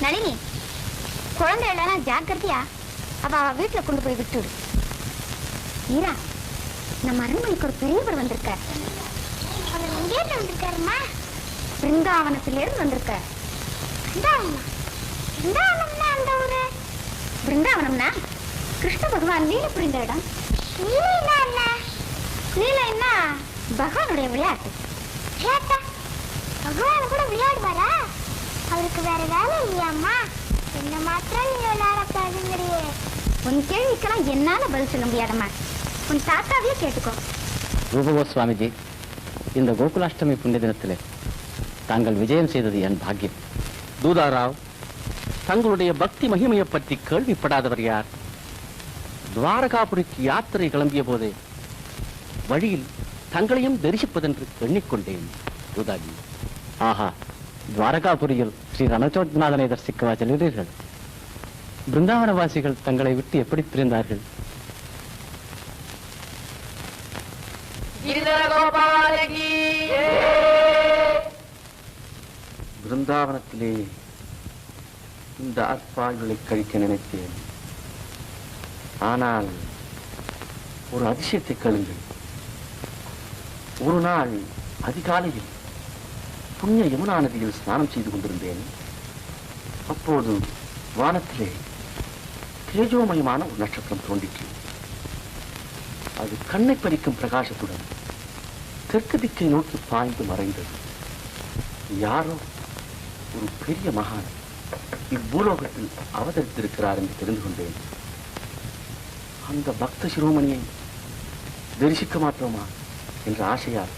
நளினி, குழந்தைகளெல்லாம் ஜாக்கிரதையா அவ வீட்டுல கொண்டு போய் விட்டுடு. ஈரா, நம்ம அரண்மனைக்கு ஒரு பெரியவர் வந்திருக்கார். அவர் எங்கேயிருந்து வந்திருக்காருமா? பிருந்தாவனத்திலிருந்து வந்திருக்கார். பிருந்தாவனம்னா அந்த ஊரு? பிருந்தாவனம்னா கிருஷ்ண பகவான் லீல புரிந்த இடம். லீலைன்னா என்ன? லீலைன்னா பகவானுடைய விளையாட்டு. விளையாட்டா? பகவான் கூட விளையாடுவாரா? அவருக்கு வேற வேலை இல்லையாம்மா? என்ன மாத்திரம் நீ விளையாடக்கூடாதுங்கிறியே. உன் கேள்விக்கெல்லாம் என்னால பதில் சொல்ல முடியாதம்மா. உன் தாத்தாவே கேட்டுக்கோ. ரூபகோ சுவாமிஜி, இந்த கோகுலாஷ்டமி புண்ணிய தினத்திலே தாங்கள் விஜயம் செய்தது என் பாக்கியம். தூதாராவ், தங்களுடைய பக்தி மகிமையை பற்றி கேள்விப்படாதவர் யார்? துவாரகாபுரிக்கு யாத்திரை கிளம்பிய போதே வழியில் தங்களையும் தரிசிப்பதென்று எண்ணிக்கொண்டேன் தூதாஜி. ஆஹா, துவாரகாபுரியில் ஸ்ரீ ரணச்சோத்நாதனை தரிசிக்கவா செல்கிறீர்கள்? பிருந்தாவனவாசிகள் தங்களை விட்டு எப்படி பிரிந்தார்கள்? பிருந்தாவனத்திலே இந்த ஆத்மாக்களை கழிக்க நினைத்தேன். ஆனால் ஒரு அதிசயத்தை கேளுங்கள். ஒரு நாள் அதிகாலையில் புண்ணிய யமுனா நதியில் ஸ்நானம் செய்து கொண்டிருந்தேன். அப்போது வானத்திலே தேஜோமயமான ஒரு நட்சத்திரம் தோன்றிற்று. அது கண்ணை பறிக்கும் பிரகாசத்துடன் தெற்கு திக்கை நோக்கி பாய்ந்து மறைந்தது. யாரோ ஒரு பெரிய மகான் இப்பூலோகத்தில் அவதரித்திருக்கிறார் என்று தெரிந்து கொண்டேன். அந்த பக்த சிரோமணியை தரிசிக்க மாட்டோமா என்ற ஆசையால்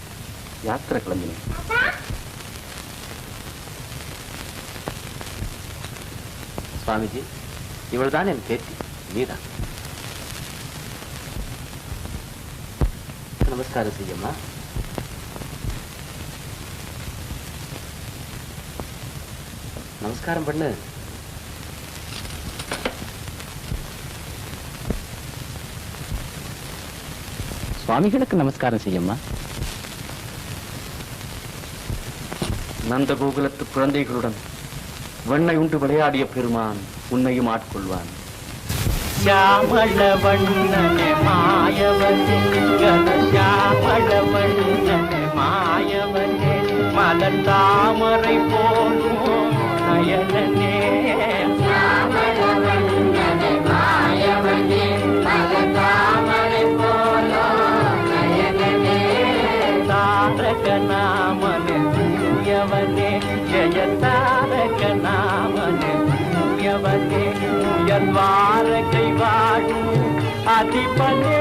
யாத்திரை கிளம்பினேன். சுவாமிஜி, இவள்தான் என் பேத்தி மீரா. நமஸ்காரம் செய்யம்மா. நமஸ்காரம் பண்ணு. சுவாமிகளுக்கு நமஸ்காரம் செய்யம்மா. நந்த கோகுலத்து குழந்தைகளுடன் வெண்ணை உண்டு விளையாடிய பெருமான் உன்னையும் ஆட்கொள்வான். श्यामल वण्णन मायवने श्यामल वण्णन मायवने मलतामரை போலும் நயனனே श्यामल वण्णन मायवने मलतामரை போலும் நயனனே तारक नामने पूयवने जय तारक नामने पूयवने द्वारकै वाळु अधिपने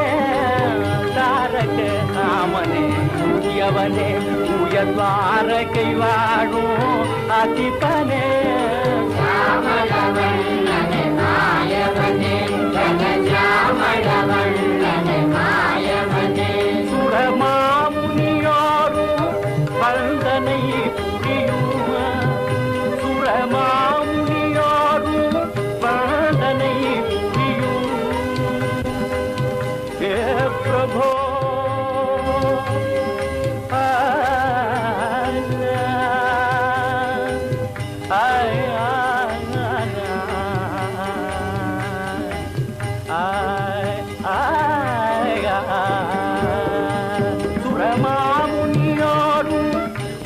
तारक नामने पूयवने द्वारकै वाळु अधिपने श्यामल वण्णन मायवने श्यामल वण्णन मायवने सुरमामुनियोरु वन्दनै पुरियुम सुरमामुनियोरु वन्दनै पुरियुम हे प्रभो சுரமாமுனியோரு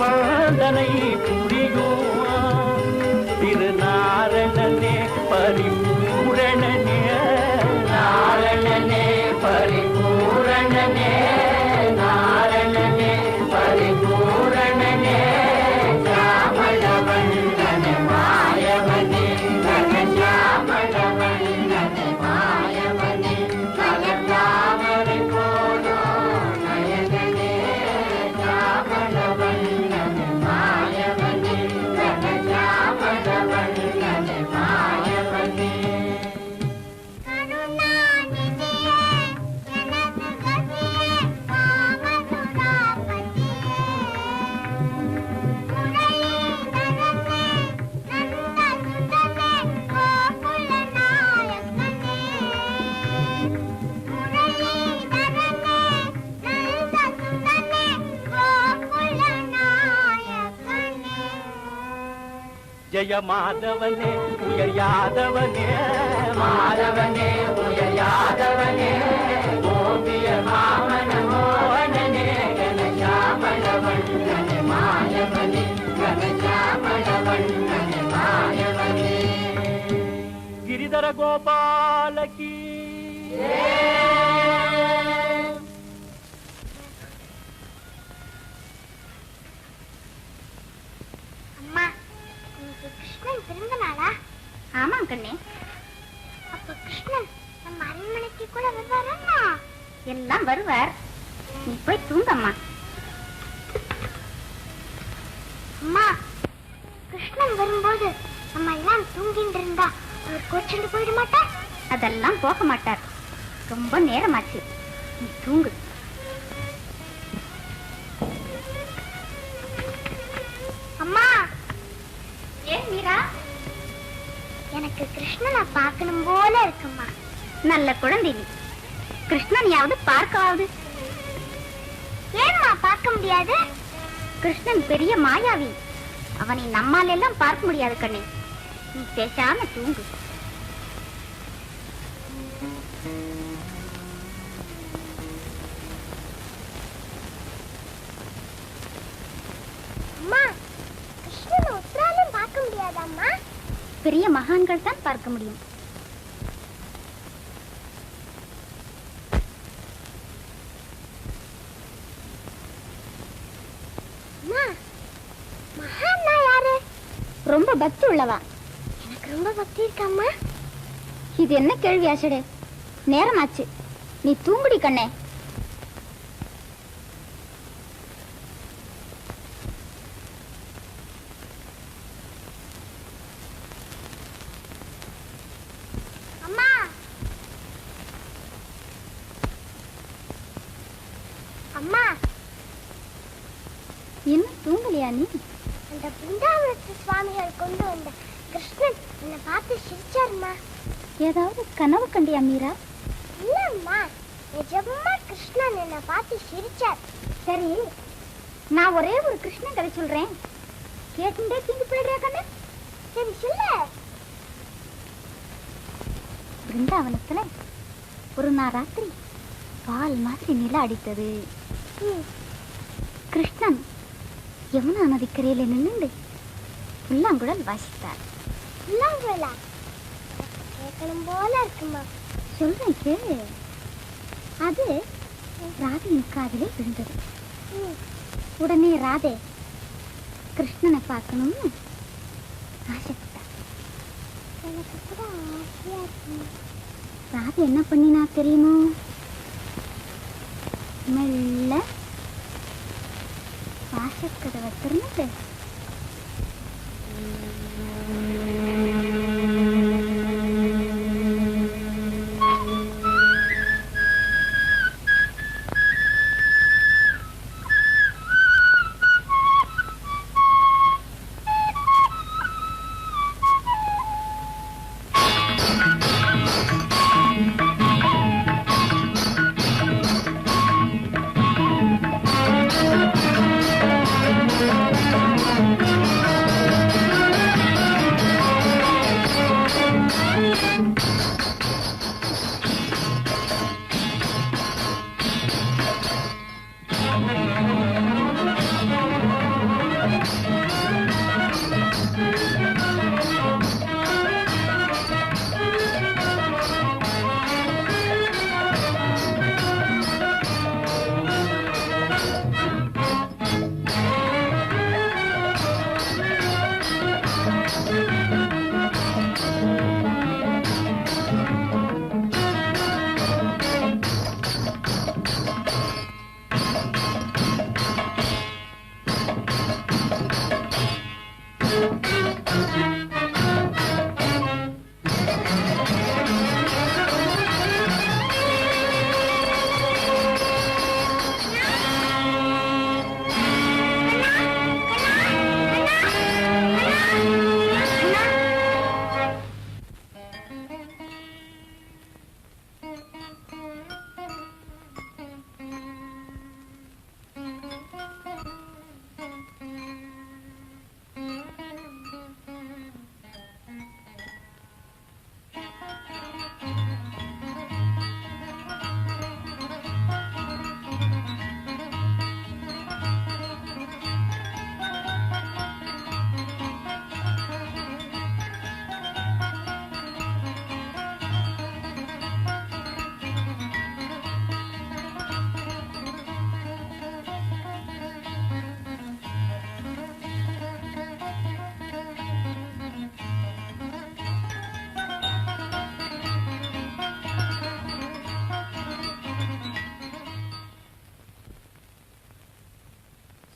வந்தனை புரியும் திருநாரணனே பரிபூரணனே நாரணனே பரிபூரணனே நாரணனே பரிபூரணனே श्यामल वण्णन मायवने श्यामल वण्णन मायवने मलतामரை போலும் நயனனே श्यामल वण्णन मायवने श्यामल वण्णन मायवने जय माधवने उयर यादवने माधवने उयर यादवने गोपिय मामन मोहनने घन श्यामल वण्णन मायवने घन श्यामल वण्णन मायवने गिरिधर गोपाल की ஆமாம் கண்ணே. அப்ப கிருஷ்ணன் நம்ம அரண்மனைக்கு கூட வருவாரா? எல்லாம் வருவார். நீ போய் தூங்கம்மா. அம்மா, கிருஷ்ணன் வரும்போது நம்ம எல்லாம் தூங்கிட்டு இருந்தா அவர் கோச்சிட்டு போயிட மாட்டார்? அதெல்லாம் போக மாட்டார். ரொம்ப நேரமாச்சு, நீ தூங்கு. அம்மா. ஏன் மீரா? எனக்கு கிருஷ்ணனை பார்க்கணும் போல இருக்குமா. நல்ல குழந்தை நீ. கிருஷ்ணனையாவது பார்க்கவாவது. ஏன்மா பார்க்க முடியாது? கிருஷ்ணன் பெரிய மாயாவி. அவனை நம்மால் எல்லாம் பார்க்க முடியாது கண்ணே. நீ பேசாம தூங்கு. அம்மா, கிருஷ்ணனை உத்தராலும் பார்க்க முடியாதம்மா. பெரிய மகான்கள் தான் பார்க்க முடியும். மகான்னா யாரு? ரொம்ப பக்தி உள்ளவா. எனக்கு ரொம்ப பக்தி இருக்காம்மா. இது என்ன கேள்வி ஆசடே? நேரமாச்சு, நீ தூங்குடி கண்ணே. அம்மா, அம்மா, இன்னும் தூங்கலையா நீ? அந்த பிருந்தாவனத்து சுவாமிகள் கொண்டு வந்த கிருஷ்ணன் என்னை பார்த்து சிரிச்சாருமா. ஏதாவது கனவு கண்டியா மீரா? இல்லம்மா, நிஜமா கிருஷ்ணன் என்னை பார்த்து சிரிச்சார். சரி, நான் ஒரே ஒரு கிருஷ்ணன் கதை சொல்றேன், கேட்டுட்டே தூங்கி போயிடுறியா கண்ணு? சரி சொல்லு. பிருந்தாவனத்துல ஒரு நாள் ராத்திரி பால் மாதிரி நிலா அடித்தது. கிருஷ்ணன் யமுனா நதிக்கரையில நின்று புல்லாங்குழல் வாசித்தார். புல்லாங்குழலா? கேட்கணும் போல இருக்குமா. சொல்றேன் கேளு. அது ராதையின் காதிலே விழுந்தது. உடனே ராதே கிருஷ்ணனை பார்க்கணும்னு ஆசைப்பட்டார். எனக்கு கூட ஆசையா இருக்கு. ராதை என்ன பண்ணினா தெரியுமோ? மெல்ல வாசக்கதவை திறந்து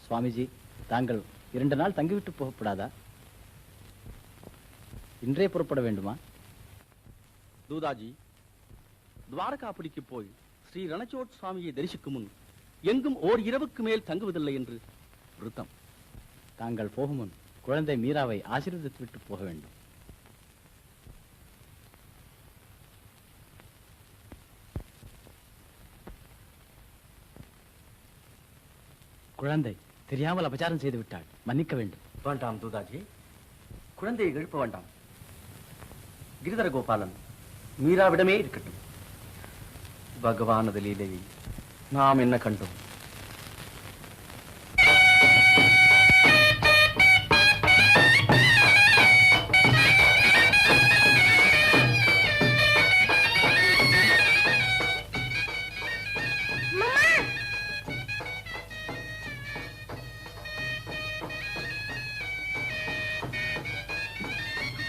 சுவாமிஜி, தாங்கள் 2 நாள் தங்கிவிட்டு போகக்கூடாதா? இன்றே புறப்பட வேண்டுமா? தூதாஜி, துவாரகாபுரிக்கு போய் ஸ்ரீ ரணச்சோட் சுவாமியை தரிசிக்கும் முன் எங்கும் ஓர் இரவுக்கு மேல் தங்குவதில்லை என்று விருத்தம். தாங்கள் போகும் முன் குழந்தை மீராவை ஆசீர்வதித்து விட்டு போக வேண்டும். குழந்தை தெரியாமல் அபச்சாரம் செய்து விட்டாள், மன்னிக்க வேண்டும். வேண்டாம் தூதாஜி, குழந்தையை எழுப்ப வேண்டாம். கிரிதர கோபாலன் மீராவிடமே இருக்கட்டும். பகவானது லீலையை நாம் என்ன கண்டோம்?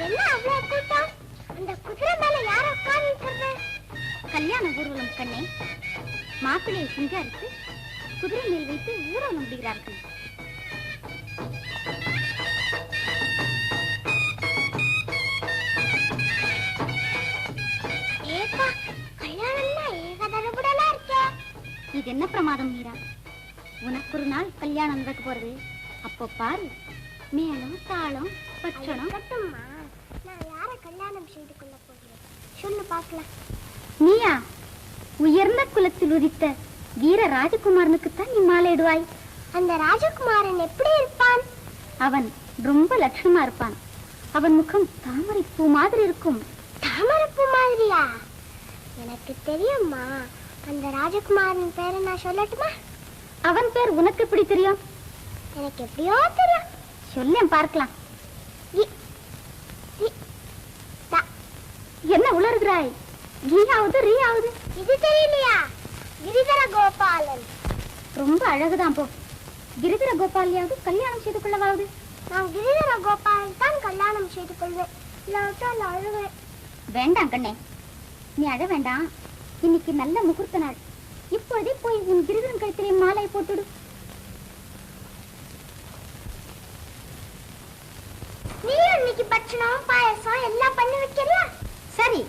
என்ன அவ்வளவு கூட்டம்? அந்த குதிரை மேல யார உட்கார்ந்து? கல்யாண ஊர்வலம் கண்ணே. மாப்பிள்ளையை சிங்காரித்து குதிரை மேல் வைத்து ஊர்வலம் விடுகிறார்கள். இது என்ன பிரமாதம் மீரா? உனக்கு ஒரு நாள் கல்யாணம் நடக்க போறது. அப்போ பாரு, மேலும் தாளம் பட்சணம். நான் யார கல்யாணம் செய்து கொள்ள போகிறேன் சொல்லு பார்க்கலாம். நீயா? உயர்ந்த குலத்தில் உதித்த வீர ராஜகுமாரனுக்குத்தான் நீ மாலையிடுவாய். அந்த ராஜகுமாரன் எப்படி இருப்பான்? அவன் ரொம்ப லட்சணமா இருப்பான். அவன் முகம் தாமரை பூ மாதிரி இருக்கும். தாமரை பூ மாதிரியா? எனக்கு தெரியுமா. அந்த ராஜகுமாரன் பேரை நான் சொல்லட்டுமா? அவன் பேர் உனக்கு எப்படி தெரியும்? எனக்கு எப்படியோ தெரியும். சொல்லேன் பார்க்கலாம். என்ன உளறுகிறாய்? கீயாவது ரீயாவது இது தெரியலையா? கிரிதர கோபாலன். ரொம்ப அழகுதான் போ. கிரிதர கோபாலியாவது கல்யாணம் செய்து கொள்ளவாவது? நான் கிரிதர கோபாலன் தான் கல்யாணம் செய்து கொள்வேன். இல்லாவிட்டால் அழுவேன். வேண்டாம் கண்ணே, நீ அழ வேண்டாம். இன்னைக்கு நல்ல முகூர்த்த நாள். இப்பொழுதே போய் உன் கிரிதரன் கழுத்திலே மாலை போட்டுடு. நீ இன்னைக்கு பட்சணம் பாயசம் எல்லாம் பண்ணி வைக்கிறியா? சரி.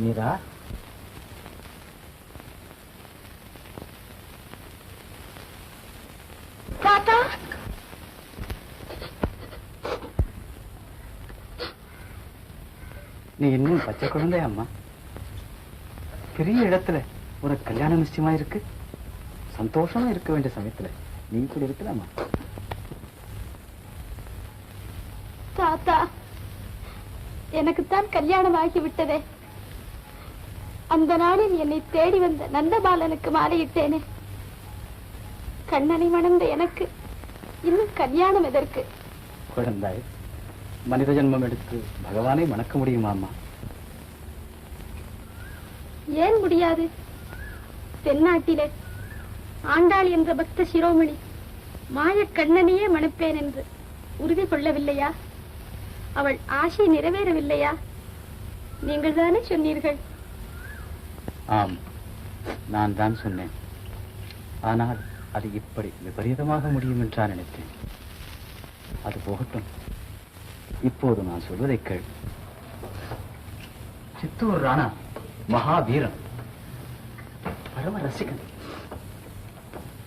மீரா, தாத்தா, நீ இன்னும் பச்சை குழந்தை அம்மா. பெரிய இடத்துல ஒரு கல்யாணம் நிச்சயமா இருக்கு. சந்தோஷமா இருக்க வேண்டிய சமயத்துல நீ இப்படி இருக்கலாமா? தாத்தா, எனக்குத்தான் கல்யாணம் ஆகிவிட்டதே. அந்த நாளில் என்னை தேடி வந்த நந்தபாலனுக்கு மாலையிட்டேனே. கண்ணனை மணந்த எனக்கு இன்னும் கல்யாணம் எதற்கு? குழந்தாய், மனித ஜென்மம் எடுத்து பகவானை மணக்க முடியுமா அம்மா? ஏன் முடியாது? தென்னாட்டிலே ஆண்டாள் என்ற பக்த சிரோமணி மாயக் கண்ணனையே மணப்பேன் என்று உறுதி கொள்ளவில்லையா? அவள் ஆசை நிறைவேறவில்லையா? நீங்கள் தானே சொன்னீர்கள். ஆம், நான் தான் சொன்னேன். ஆனால் அது இப்படி விபரீதமாக முடியும் என்றா நினைத்தேன். அது போகட்டும். இப்போது நான் சொல்வதை கேள். சித்தூர் ராணா மகாவீரன், பரம ரசிகன்.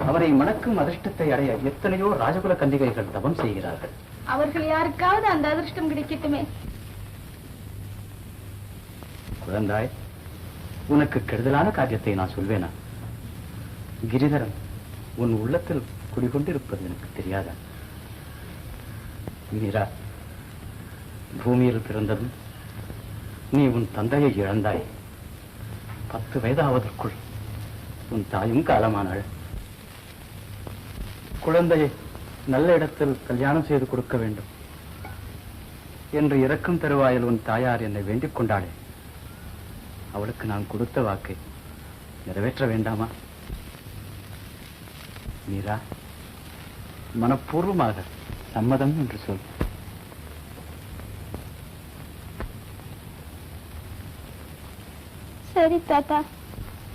அவரை மணக்கும் அதிர்ஷ்டத்தை அடைய எத்தனையோ ராஜகுல கன்னிகைகள் தவம் செய்கிறார்கள். அவர்கள் யாருக்காவது அந்த அதிர்ஷ்டம் கிடைக்கட்டுமே. குழந்தாய், உனக்கு கெடுதலான காரியத்தை நான் சொல்வேனா? கிரிதரன் உன் உள்ளத்தில் குடிகொண்டிருப்பது எனக்கு தெரியாதா? மீரா, பூமியில் பிறந்ததும் நீ உன் தந்தையை இழந்தாய். 10 வயதாவதற்குள் உன் தாயும் காலமானாள். குழந்தையை நல்ல இடத்தில் கல்யாணம் செய்து கொடுக்க வேண்டும் என்று இறக்கும் தருவாயில் உன் தாயார் என்னை வேண்டிக் கொண்டாளே. அவளுக்கு நான் கொடுத்த வாக்கை நிறைவேற்ற வேண்டாமா? மீரா, மனப்பூர்வமாக சம்மதம் என்று சொல். சரி தாத்தா.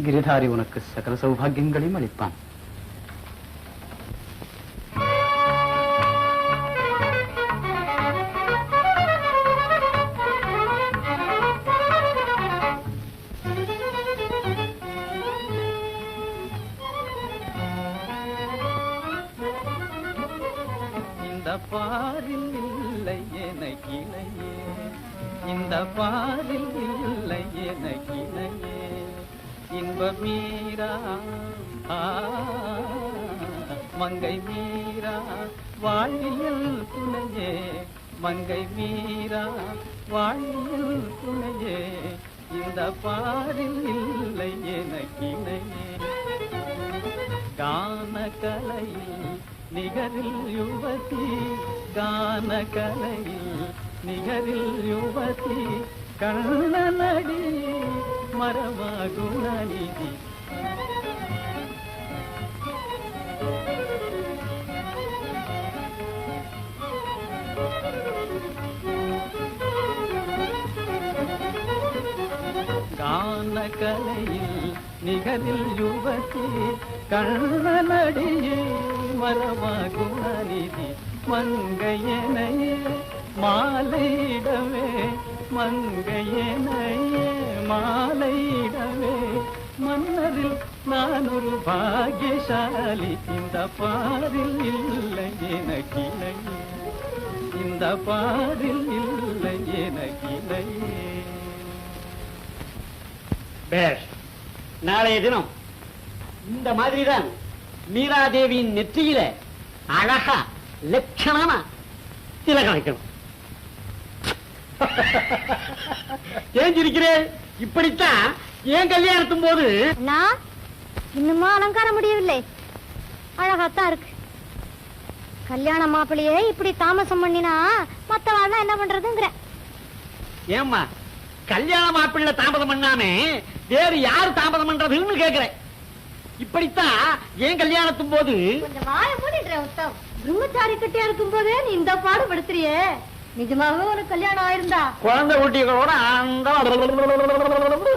கிரிதாரி உனக்கு சகல சௌபாகியங்களையும் அளிப்பான். பாரில் இல்லை எனக்கிளையே, இந்த பாரில் இல்லை எனக்கிளையே, இன்ப மீரா மங்கை மீரா வாழியல் துணையே, மங்கை மீரா வாழியல் துணையே, இந்த பாரில் இல்லை எனக்கிளையே. கான கலையில் நிகரில் யுவதி, கான கலையில் நிகரில் யுவதி, கண்ணனடி மரமாகுணநிதி. கான கலையில் நிகரில் யுவதி, கண்ணனடியே மரமாகுணநிதி. மங்கையனையே மாலையிடவே, மங்கையனையே மாலையிடவே, மன்னரில் நான் ஒரு பாக்கியசாலி. இந்த பாரில் இல்லை எனக்கிளையே, இந்த பாரில் இல்லை எனக்கிளையே. பேஷ், நாளைய தினம் இந்த மாதிரிதான் மீராதேவியின் நெற்றியில அழகா லட்சணமா திலகம் வைக்கணும். ஏஞ்சிருக்கிறேன். இப்படித்தான் ஏன் கல்யாணத்தும் போது நான் இன்னுமா அலங்காரம் முடியவில்லை. அழகாத்தான் இருக்கு. கல்யாண மாப்பிள்ளையே இப்படி தாமசம் பண்ணினா மத்தவாள் என்ன பண்றதுங்கிற. ஏம்மா, கல்யாண மாப்பிள்ளை தாமதம் பண்ணாமே வேறு யாரு தாமதம் பண்றதுன்னு கேக்குறேன். இப்படித்தான் ஏன் கல்யாணத்தும் போது கொஞ்சம் வாய மூடிடுற உத்தவ். பிரம்மச்சாரி கட்டியா இருக்கும் போதே நீ இந்த பாடுபடுத்துறியே. நிஜமாவே உனக்கு கல்யாணம் ஆயிருந்தா குழந்தை குட்டிகளோட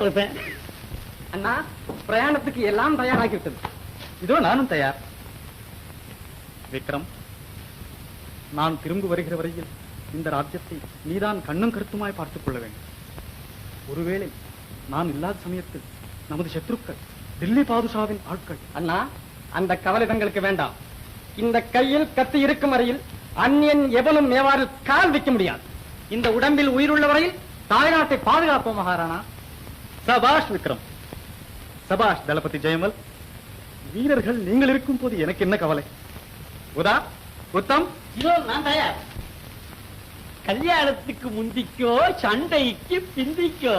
இருப்பேன். அண்ணா, பிரயாணத்துக்கு எல்லாம் தயாராகி விட்டது. இதோ நானும் தயார். விக்ரம், நான் திரும்பி வருகிற வரையில் இந்த ராஜ்யத்தை நீதான் கண்ணும் கருத்துமாய் பார்த்துக் கொள்ள வேண்டும். ஒருவேளை நான் இல்லாத சமயத்தில் நமது சத்ருக்கள் தில்லி பாதுஷாவின் ஆட்கள். அண்ணா, அந்த கவலை தங்களுக்கு வேண்டாம். இந்த கையில் கத்தி இருக்கும் வரையில் அந்நியன் எவனும் மேவாரில் கால் வைக்க முடியாது. இந்த உடம்பில் உயிருள்ள வரையில் தாய்நாட்டை பாதுகாப்போம் மகாராணா. சபாஷ் விக்ரம், சபாஷ் தளபதி ஜெயமல். வீரர்கள் நீங்கள் இருக்கும் போது எனக்கு என்ன கவலை? உதா, உத்தம், இதோ நான் தயார். கல்யாணத்துக்கு முந்திக்கோ, சண்டைக்கு பிந்திக்கோ.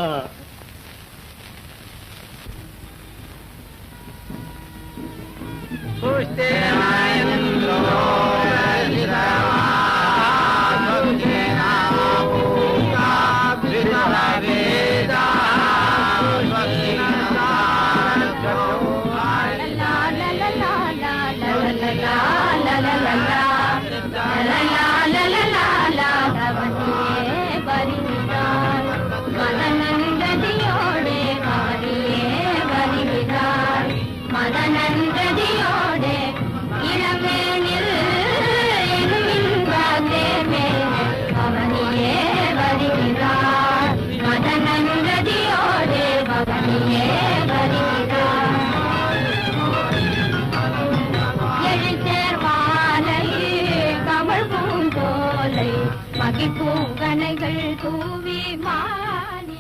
பூங்கனைகள் தூவி மாறி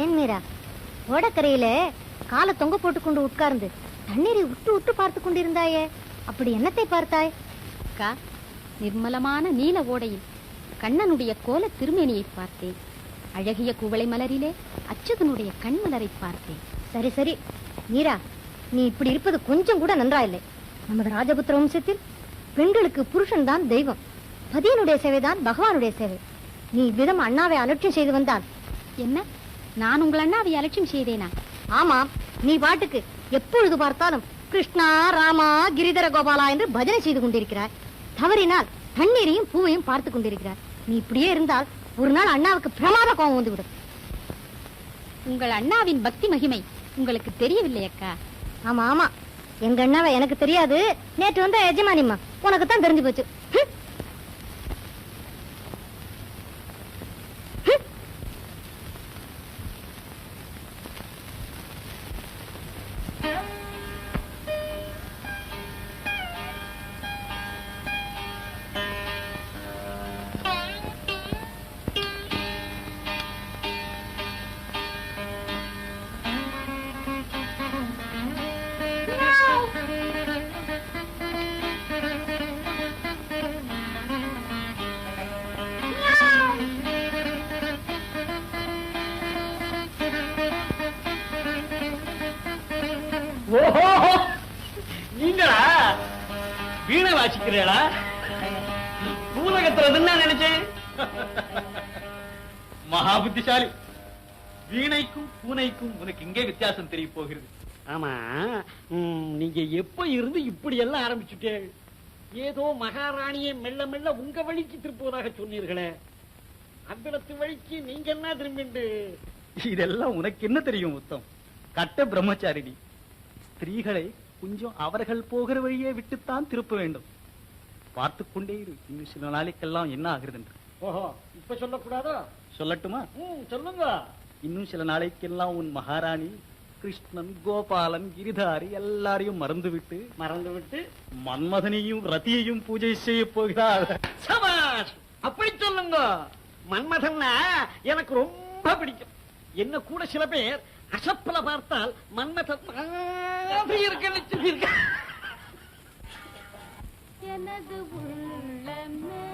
ஏன் மீரா, ஓடக்கரையில காலை தொங்க போட்டு கொண்டு உட்கார்ந்து தண்ணீரை உற்று உற்று பார்த்து கொண்டிருந்தாயே, அப்படி என்னத்தை பார்த்தாய்? அக்கா, நிர்மலமான நீல ஓடையில் கண்ணனுடைய கோல திருமேனியை பார்த்தேன். அழகிய குவளை மலரிலே அச்சுதனுடைய கண்மலரை பார்த்தேன். சரி சரி மீரா, நீ இப்படி இருப்பது கொஞ்சம் கூட நன்றாயில்லை. நமது ராஜபுத்திர வம்சத்தில் பெண்களுக்கு புருஷன் தான் தெய்வம், பதியனுடைய சேவைதான் பகவானுடைய சேவை. நீ இவ்விதம் அண்ணாவை அலட்சியம் செய்து வந்தால் என்ன? நான் உங்கள் அண்ணாவை அலட்சியம் செய்தேனா? ஆமாம், நீ பாட்டுக்கு எப்பொழுது பார்த்தாலும் கிருஷ்ணா ராமா கிரிதர கோபாலா என்று பஜனை செய்து கொண்டிருக்கிறாய். தவறினால் தண்ணீரையும் பூவையும் பார்த்து கொண்டிருக்கிறாய். நீ இப்படியே இருந்தால் ஒரு நாள் அண்ணாவுக்கு பிரமாத கோபம் வந்துவிடும். உங்கள் அண்ணாவின் பக்தி மகிமை உங்களுக்கு தெரியவில்லை அக்கா. ஆமா ஆமா, எங்க அண்ணாவை எனக்கு தெரியாது. நேற்று வந்த எஜமானிம்மா உனக்கு தான் தெரிஞ்சு போச்சு. ஓஹோ, நீங்களா வீணை வாசிக்கிறீங்களா? பூலகத்துறதுன்னு நான் நினைச்சேன். மகா புத்திசாலி. வீணைக்கும் பூனைக்கும் உனக்கு இங்கே வித்தியாசம் தெரிய போகிறது. ஆமா, நீங்க எப்ப இருந்து இப்படி எல்லாம் ஆரம்பிச்சுட்டே? ஏதோ மகாராணியை மெல்ல மெல்ல உங்க வழிக்கு திருப்புவதாக சொன்னீர்களே, அவ்விடத்து வழிக்கு நீங்க என்ன திரும்பிண்டு? இதெல்லாம் உனக்கு என்ன தெரியும் உத்தம்? கட்ட பிரம்மச்சாரிடி. ஸ்திரீகளை கொஞ்சம் அவர்கள் போகிற வழியே விட்டுத்தான் திருப்ப வேண்டும். பார்த்து கொண்டே இரு, இன்னும் சில நாளைக்கெல்லாம் என்ன ஆகிறது என்று. ஓஹோ, இப்ப சொல்லக்கூடாதோ? சொல்லட்டுமா? சொல்லுங்க. இன்னும் சில நாளைக்கெல்லாம் உன் மகாராணி கிருஷ்ணன், கோபாலன், கிரிதாரி எல்லாரையும் மறந்து விட்டு மன்மதனையும் ரதியையும் பூஜை செய்ய போகிறார். சபாஷ், அப்படி சொல்லுங்க. மன்மதன்னா எனக்கு ரொம்ப பிடிக்கும். என்ன கூட சில பேர் அசப்பல பார்த்தால் மன்மதன் மாதிரி இருக்குன்னு சொல்லியிருக்க. எனது உள்ளமே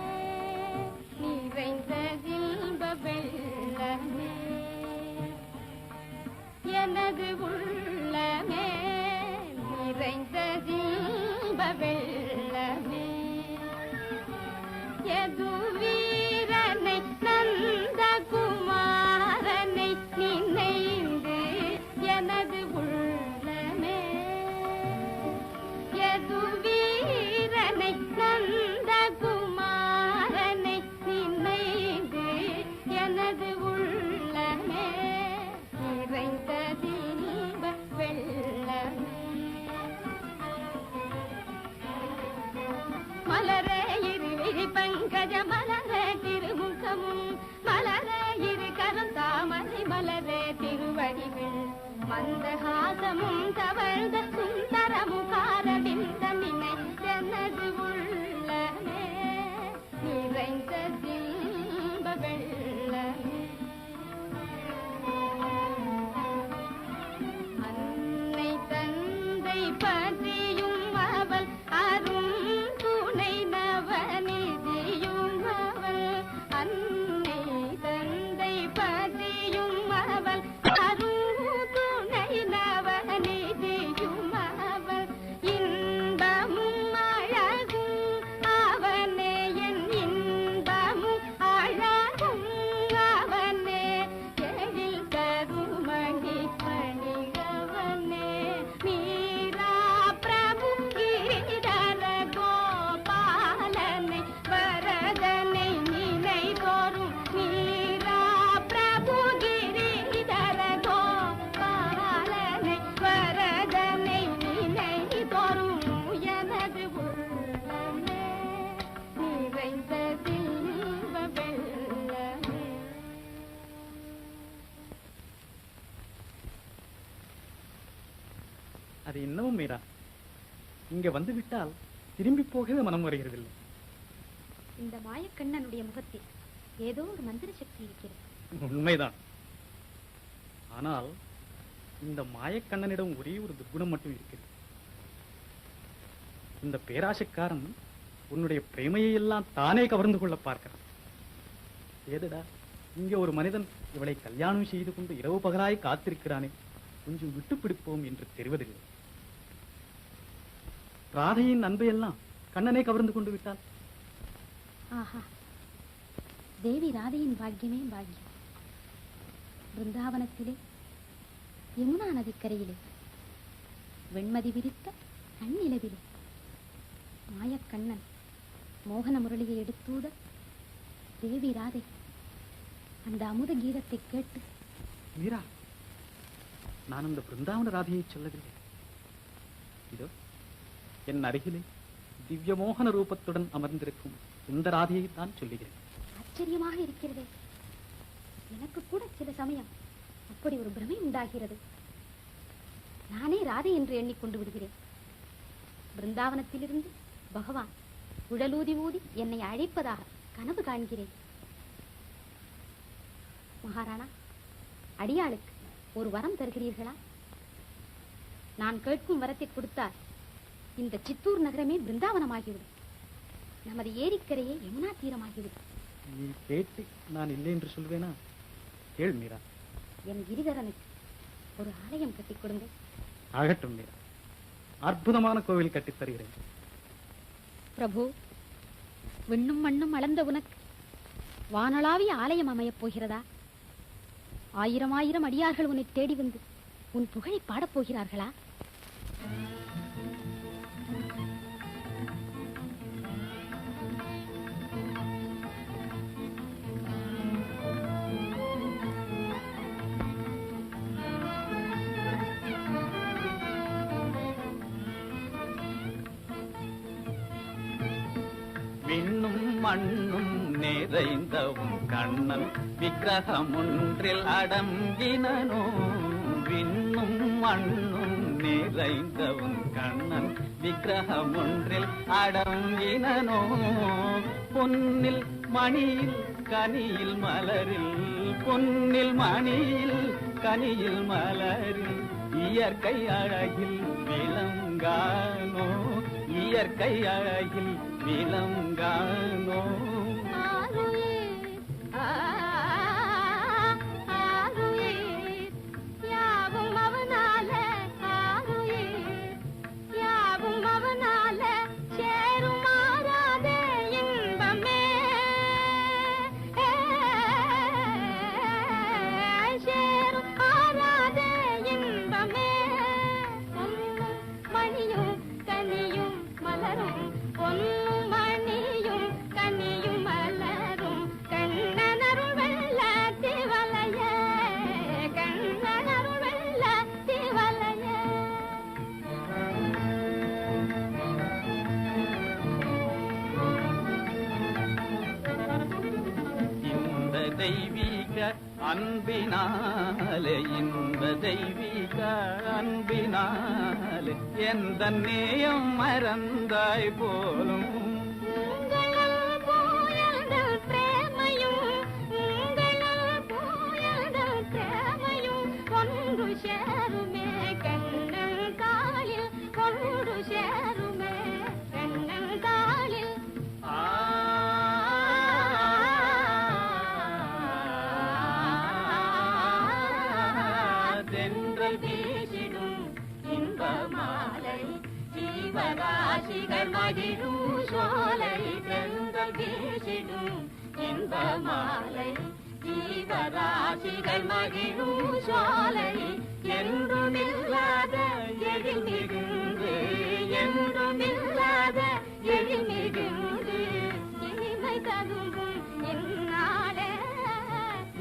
நிறைந்த இன்ப வெள்ளமே, எனது உள்ளமே நிறைந்த இன்ப வெள்ளமே, எது வீரனை நந்த குமாரனை நினைந்து எனது உள்ளமே, எது வீரனை நந்த குமாரனை நினைந்து எனது உள்ளமே நிறைந்த தீப வெள்ளமே, மலரே இருவிழி பங்கஜ மலரே திருமுகமும், மலரே இரு கரம் தாமரை மலரே திருவடிவில், மந்தஹாசமும் தவழ்ந்த சுந்தர முகார பிந்தமினை எனது உள்ளமே நிறைந்த தீப வெள்ளமே, அன்னை தந்தை பற்றியும் அவள் அரும் துணை நவநிதியும் அவள், அன்னை தந்தை பற்றியும் அவள் அரும் துணை நவநிதியும் அவள், இன்பமும் அழகும் அவனே என் இன்பமும் அழகும் அவனே, எழில் தருமணி மணிகவனே, மீரா பிரபு கிரிதர கோபாலனை வரதனை நினை தோறும், மீரா பிரபு கிரிதர கோபாலனை வரதனை நினை தோறும், எனது உள்ளமே நிறைந்த தீப வெள்ளமே. அது இன்னமும் மீரா, இங்க வந்து விட்டால் திரும்பி போகவே மனம் வருகிறதில்லை. இந்த மாயக்கண்ணனுடைய முகத்தில் ஏதோ ஒரு மந்திர சக்தி இருக்கிறது. உண்மைதான். ஆனால் இந்த மாயக்கண்ணனிடம் ஒரே ஒரு துர்குணம் மட்டும் இருக்கிறது. இந்த பேராசைக்காரன் உன்னுடைய பிரேமையை எல்லாம் தானே கவர்ந்து கொள்ள பார்க்கிறான். ஏதடா, இங்கே ஒரு மனிதன் இவளை கல்யாணம் செய்து கொண்டு இரவு பகலாய் காத்திருக்கிறானே, கொஞ்சம் விட்டு பிடிப்போம் என்று தெரிவதில்லை. ராதையின் அன்பையெல்லாம் கண்ணனை கவர்ந்து கொண்டு விட்டான். ஆஹா, தேவி ராதையின் பாக்கியமே பாக்கியம். பிருந்தாவனத்திலே யமுனா நதிக்கரையிலே வெண்மதி விரித்த நன்னிலவிலே மாயக்கண்ணன் மோகன முரளியை எடுத்தூத தேவி ராதை அந்த அமுத கீதத்தை கேட்டு. மீரா, நான் அந்த பிருந்தாவன ராதையை சொல்லவில்லை. இதோ என் அருகிலே திவ்ய மோகன ரூபத்துடன் அமர்ந்திருக்கும் இந்த ராதையை தான் சொல்லுகிறேன். ஆச்சரியமாக இருக்கிறதே. எனக்கு கூட சில சமயம் அப்படி ஒரு பிரமை உண்டாகிறது. நானே ராதை என்று எண்ணிக்கொண்டு விடுகிறேன். பிருந்தாவனத்திலிருந்து பகவான் உடலூதி ஊதி என்னை அழைப்பதாக கனவு காண்கிறேன். மகாராணா, அடியாளுக்கு ஒரு வரம் தருகிறீர்களா? நான் கேட்கும் வரத்தை கொடுத்தால் இந்த சித்தூர் நகரமே பிருந்தாவனமாகிவிடும். நமது ஏரிக்கரையே யமுனா தீரமாகிவிடும். நீ கேட்டு நான் இல்லை என்று சொல்வேனா? கேள் மீரா. என் கிரிதரனுக்கு ஒரு ஆலயம் கட்டிக் கொடுங்கள். ஆகட்டும் மீரா, அற்புதமான கோவில் கட்டித் தருகிறேன். பிரபு, விண்ணும் மண்ணும் அளந்த உனக்கு வானளாவிய ஆலயம் அமையப் போகிறதா? ஆயிரம் ஆயிரம் அடியார்கள் உன்னை தேடி வந்து உன் புகழை பாடப் போகிறார்களா? விண்ணும் மண்ணும் நிறைந்தவும் கண்ணன் விக்கிரகம் ஒன்றில் அடங்கினனோ. விண்ணும் மண்ணும் நிறைந்தவும் கண்ணன் விக்கிரகம் ஒன்றில் அடங்கினனோ. பொன்னில் மணியில் கனியில் மலரில், பொன்னில் மணியில் கனியில் மலரில் இயற்கை அழகில் விளங்கானோ. இயற்கை அழகில் விளங்கானோ. தெய்வீக அன்பினாலே, இந்த தெய்வீக அன்பினாலே எந்த நேயம் மறந்தாய் போலும். சேருமே கண்ணன் காலில் கொண்டு சேருமே கண்ணன் காலில். தென்றல் வீசிடும் இன்ப மாலை ஜீவராசிகள் மகிழும் சோலை. தென்றல் வீசிடும் இன்ப மாலை ஜீவராசிகள் மகிழும் சோலை. என்றுமில்லாத எழில் மிகுந்து, என்றுமில்லாத எழில் மிகுந்து இனிமை ததும்பும் இந்நாளே,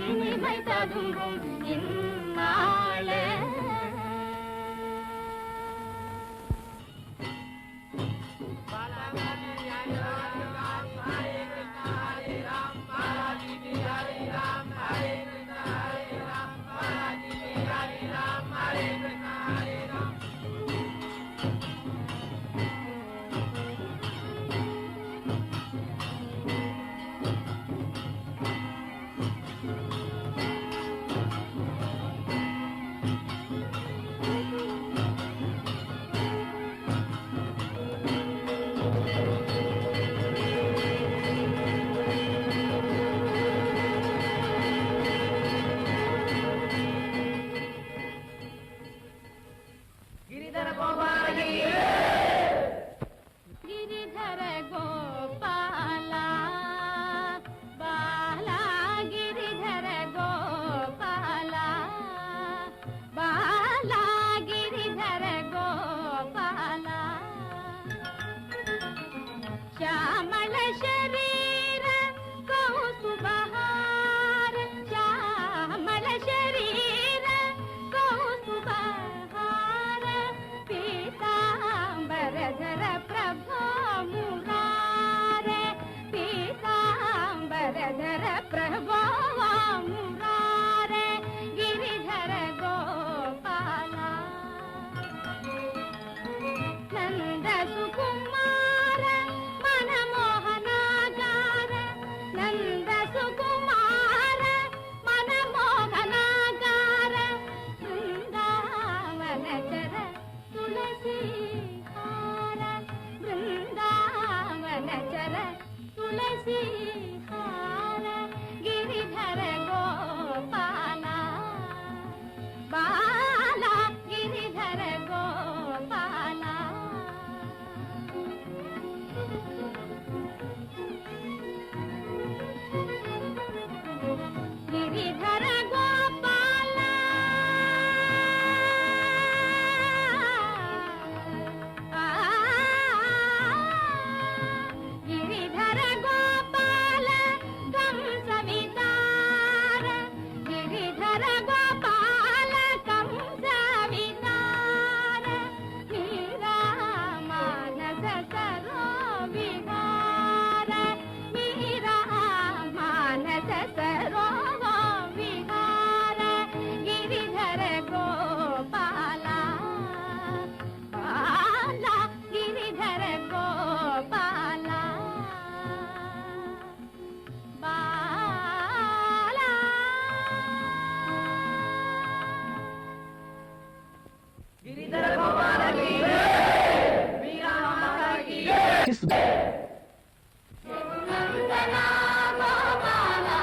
இனிமை ததும்பும் இந்நாளே. गिरिधर गोपाला बाला गिरिधर गोपाला बाला गिरिधर गोपाला श्यामल शरीर कौसुबहार श्यामल शरीर कौसुबहार पीतांबरधर प्रभो मुरारे पीतांबरधर प्रभो मुरारे गिरिधर गोपाला नंद सुकुमार मनमोहनागार नंद सुकुमार मनमोहनागार वृंदावनचर तुलसी हार वृंदावनचर तुलसी हार गिरिधर गोपाला बाला गिरिधर गोपाला गिरिधर गोपाला गिरिधर गोपाल कंसवितार गिरिधर गोपाल कंसवितार मीरा मानस सरो विहार मीरा मानस सरो विहार गिरिधर गोपाला बाला गिरिधर गोपाला बाला गिरिधर गोपाला की मीरा माता की नंदना गोपाला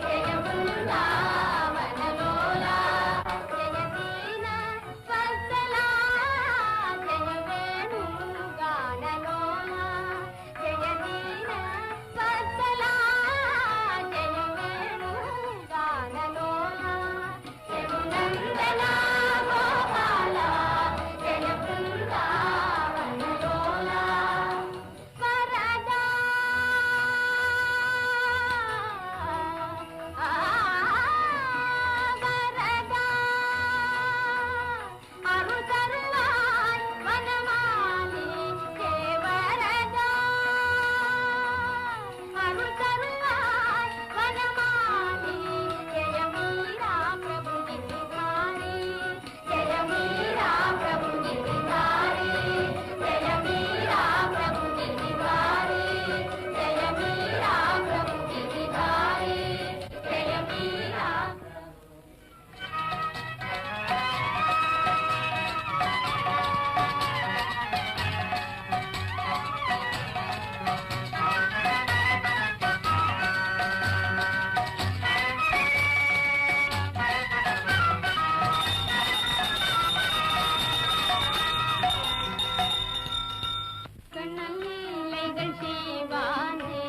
जय वृंदावन लोला जय दीन वत्सला जय वेणुगान लोला जय दीन वत्सला जय वेणुगान लोला जय नंदना गोपाला जय वृंदावन लोला वरदा वरदा अरुतरुवाय वनमाली जय वरदा अरुतरुवाय वनमाली जय मीरा प्रभु गिरिधारी जय मीरा प्रभु गिरिधारी जय मीरा प्रभु गिरिधारी जय मीरा प्रभु गिरिधारी जय मीरा கண்ணன் லீலைகள் செய்வானே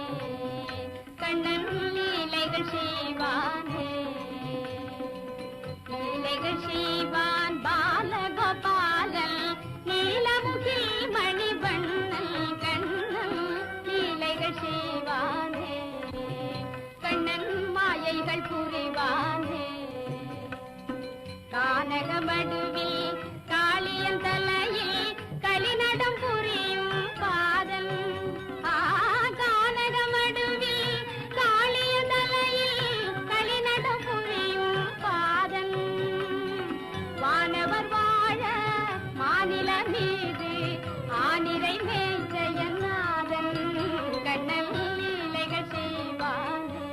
கண்ணன் லீலைகள் செய்வானே லீலைகள் செய்வான் பாலகோபாலன் நீலமுகி மணிவண்ணன் கண்ணன் லீலைகள் செய்வானே கண்ணன் மாயைகள் புரிவானே கானகமடுவில் காளியன் தலையில் களிநடம் புரியும் பாதன் கானகமடுவில் காளியன் தலையில் களிநடம் புரியும் பாதன் வானவர் வாழ மாநில மீது ஆனிரை மேய்ச்சயநாதன் கண்ணன் லீலைகள் செய்வானே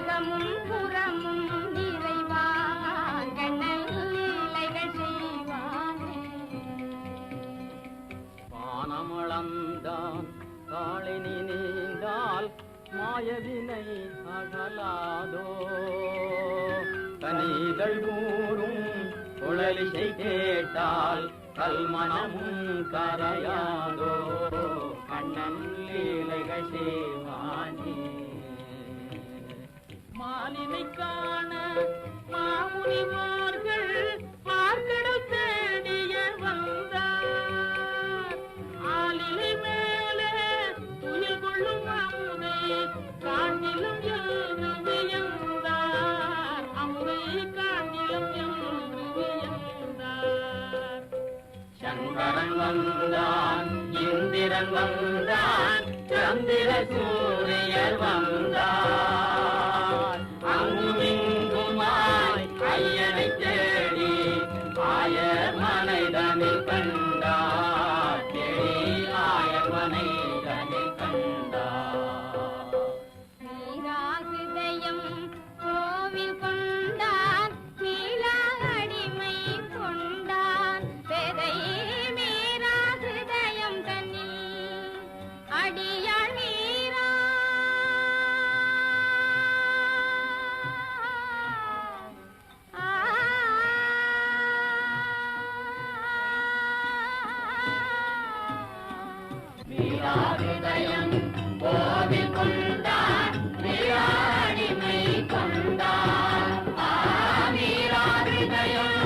அகமும் புறமும் நிறைவான் கண்ணன் லீலைகள் செய்வானே. வானமளந்தான் காளினி நீந்தால் மாயவினை அகலாதோ, கனிகள் கூறும் குழலிசை கேட்டால் கல்மனமும் கரையாதோ, கண்ணன் லீலைகள் செய்வானே. மாலினை காண மாமுனிமார்கள் பார்க்கடல் தேடிய வந்தார், ஆலிலை மேலே துயில் கொள்ளும் அமுதை காண்டிலும் என்று வியந்தார், அமுதை காண்டிலும் என்று வியந்தார். சங்கரன் வந்தான், இந்திரன் வந்தான், சந்திர சூரியர் வந்தார், அங்கும் இங்குமாய் ஐயனை தேடி ஆயர் மனைதனில் கண்டார், தேடி ஆயர் மனைதனில் கண்டார். மீராகுதயம் கோவில் கொண்டான், மீளா அடிமை கொண்டான், பெதை மீராகுதயம் தன்னில் அடியாள் மீரா. மீராகுதயம் கோவில் கொண்டான், மீராடிமை கொண்டான், மீராகுதயம்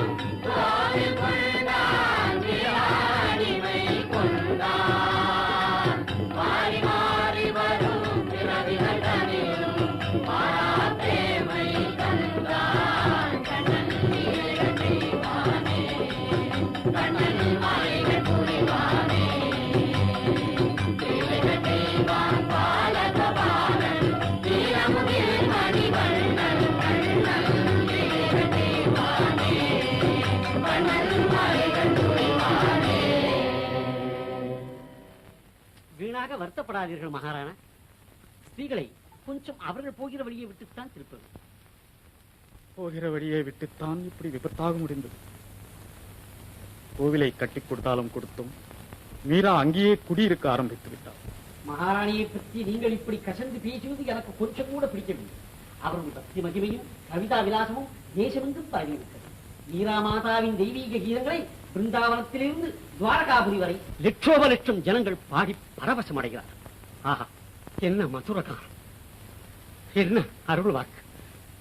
கோவில் கொண்டான், மீராடிமை கொண்டான், மாறி மாறி வரும் பிறவிகள் தனிலும் மாறாத்தேமை தந்தான், கண்ணன் லீலைகள் செய்வானே, கண்ணன் மாலைகள் புரிவானே. வீணாக வருத்தப்படாதீர்கள் மகாராணா. ஸ்திரீகளை கொஞ்சம் அவர்கள் போகிற வழியை விட்டுத்தான் திருப்பது. போகிற வழியை விட்டுத்தான் இப்படி விபத்தாக முடிந்தது. கோவிலை கட்டி கொடுத்தாலும் கொடுத்தோம், மீரா அங்கேயே குடியிருக்க ஆரம்பித்து விட்டார். மகாராணியை பற்றி நீங்கள் இப்படி கசந்து பேசுவது எனக்கு கொஞ்சம் கூட பிடிக்கவில்லை. அவருடைய பக்தி மகிமையும் கவிதா விலாசமும் தேசமெங்கும் பரவியிருக்கிறது. மீரா மாதாவின் தெய்வீக கீதங்களை பிருந்தாவனத்திலிருந்து துவாரகாபுரி வரை லட்சோப லட்சம் ஜனங்கள் பாடி பரவசம் அடைகிறார். ஆஹா, என்ன மதுரகாரம், என்ன அருள் வாக்கு.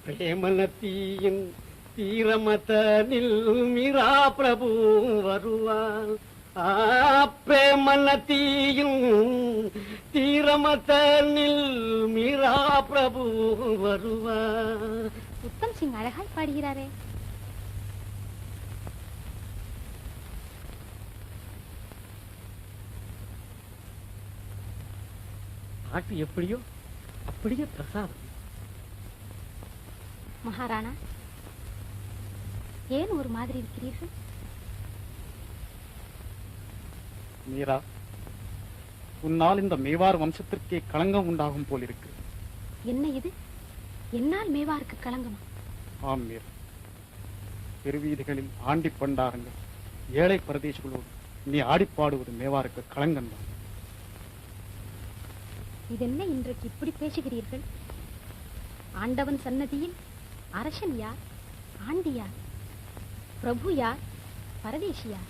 பிரேமலத்தீயின் தீரமதனில் மீரா பிரபு வருவார். பிரேமலத்தீயின் தீரமதனில் மீரா பிரபு வருவார். உத்தம் சிங் அழகாய் பாடுகிறாரே. பாட்டு எப்படியோ அப்படியே பிரசாதம். மகாராணா, ஏன் ஒரு மாதிரி இருக்கிறீர்கள்? மீரா, உன்னால் இந்த மேவார் வம்சத்திற்கே களங்கம் உண்டாகும் போல் இருக்கு. என்ன இது? என்னால் மேவாருக்கு களங்கமா? ஆம் மீரா, பெருவீதிகளில் ஆண்டி பண்டாரங்கள் ஏழை பிரதேசங்களோடு நீ ஆடிப்பாடுவது மேவாருக்கு களங்கம் தான். இதென்ன இன்றைக்கு இப்படி பேசுகிறீர்கள்? ஆண்டவன் சன்னதியில் அரசன் யார், ஆண்டி யார், பிரபு யார், பரதேசி யார்?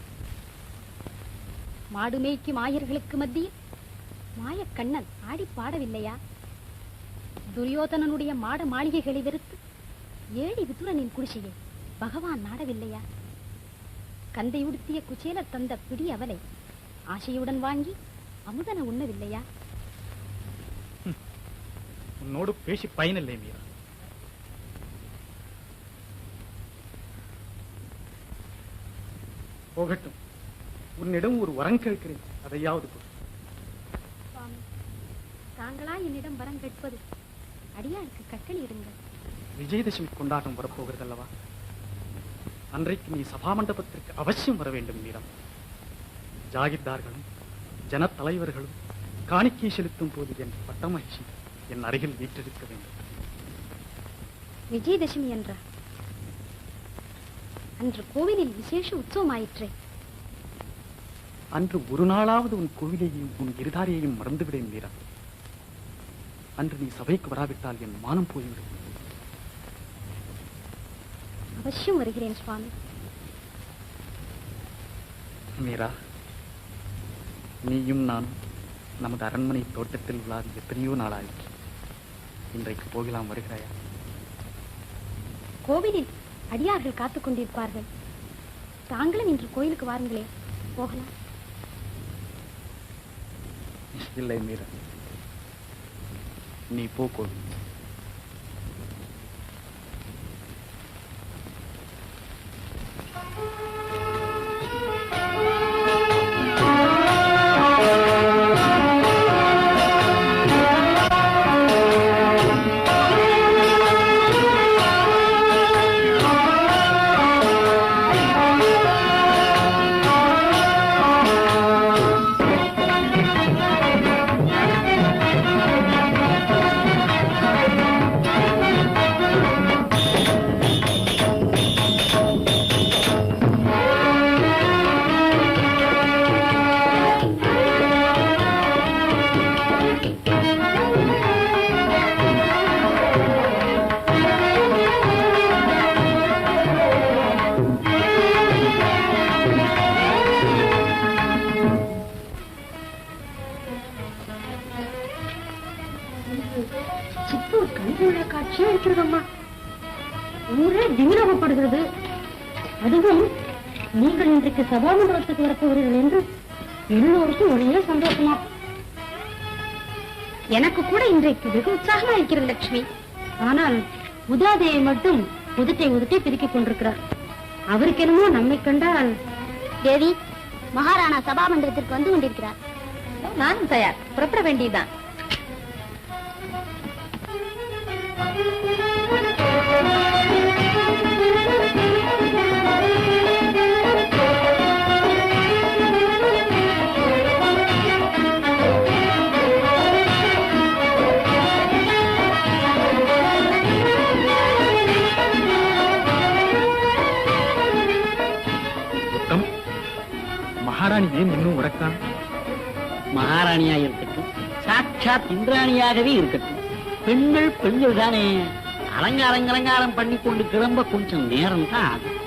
மாடு மேய்க்கும் ஆயர்களுக்கு மத்தியில் மாயக்கண்ணன் ஆடி பாடவில்லையா? துரியோதனனுடைய மாட மாளிகைகளை வெறுத்து ஏழி விதுரனின் குடிசையை பகவான் நாடவில்லையா? கந்தை உடுத்திய குச்சேலர் தந்த பிடி அவலை ஆசையுடன் வாங்கி அமுதன உண்ணவில்லையா? உன்னோடு பேசி பயனில்லை மீரா. போகட்டும், உன்னிடம் ஒரு வரம் கேட்கிறேன், அதையாவது கொடு. சுவாமி, தாங்களா என்னிடம் வரம் கேட்பது? அடியாருக்கு கட்டளை இடுங்கள். விஜயதசமி கொண்டாட்டம் வரப்போகிறது அல்லவா? அன்றைக்கு நீ சபா மண்டபத்திற்கு அவசியம் வர வேண்டும் மீரா. ஜாகிர்தார்களும் ஜன தலைவர்களும் காணிக்கை செலுத்தும் போது என் பட்டமகிழ்ச்சி என் அருகில் வீற்றிருக்க வேண்டும். விஜயதசமி என்றார். அன்று கோவிலில் விசேஷ உற்சவமாயிற்றே. அன்று ஒரு நாளாவது உன் கோவிலையும் உன் இருதாரியையும் மறந்துவிடேன் மீரா. அன்று நீ சபைக்கு வராவிட்டால் என் மானம் போய்விடும். அவசியம் வருகிறேன் சுவாமி. மீரா, நீயும் நானும் நமது அரண்மனை தோட்டத்தில் விழாது எத்தனையோ நாளாயிற்று. இன்றைக்கு போகலாம், வருகிறாயா? கோவிலில் அடியார்கள் காத்துக் கொண்டிருப்பார்கள். தாங்களும் இன்று கோயிலுக்கு வாருங்களே, போகலாம். இல்லை மீரா, நீ போ கோவில். ஊரே திமிரகப்படுகிறது. அதுவும் நீங்கள் இன்றைக்கு சபாமண்டபத்துக்கு வரப்போகிறீர்கள் என்று எல்லோருக்கும் ஒரே சந்தோஷமா. எனக்கு கூட இன்றைக்கு வெகு உற்சாகமா இருக்கிறது லட்சுமி. ஆனால் உதாதேவி மட்டும் உதட்டை பிரிக்கிக் கொண்டிருக்கிறார். அவருக்கு என்னமோ நம்மை கண்டால். தேவி, மகாராணா சபாமண்டபத்திற்கு வந்து கொண்டிருக்கிறார். நானும் தயார், புறப்பட வேண்டியதுதான். மகாராணி ஏன் இன்னும் உறக்கான்? மகாராணியா இருக்கட்டும், சாட்சாத் இந்திராணியாகவே இருக்கட்டும், பெண்கள் தானே. அலங்காரம் பண்ணி கொண்டு கிளம்ப கொஞ்சம் நேரம் தான் ஆகும்.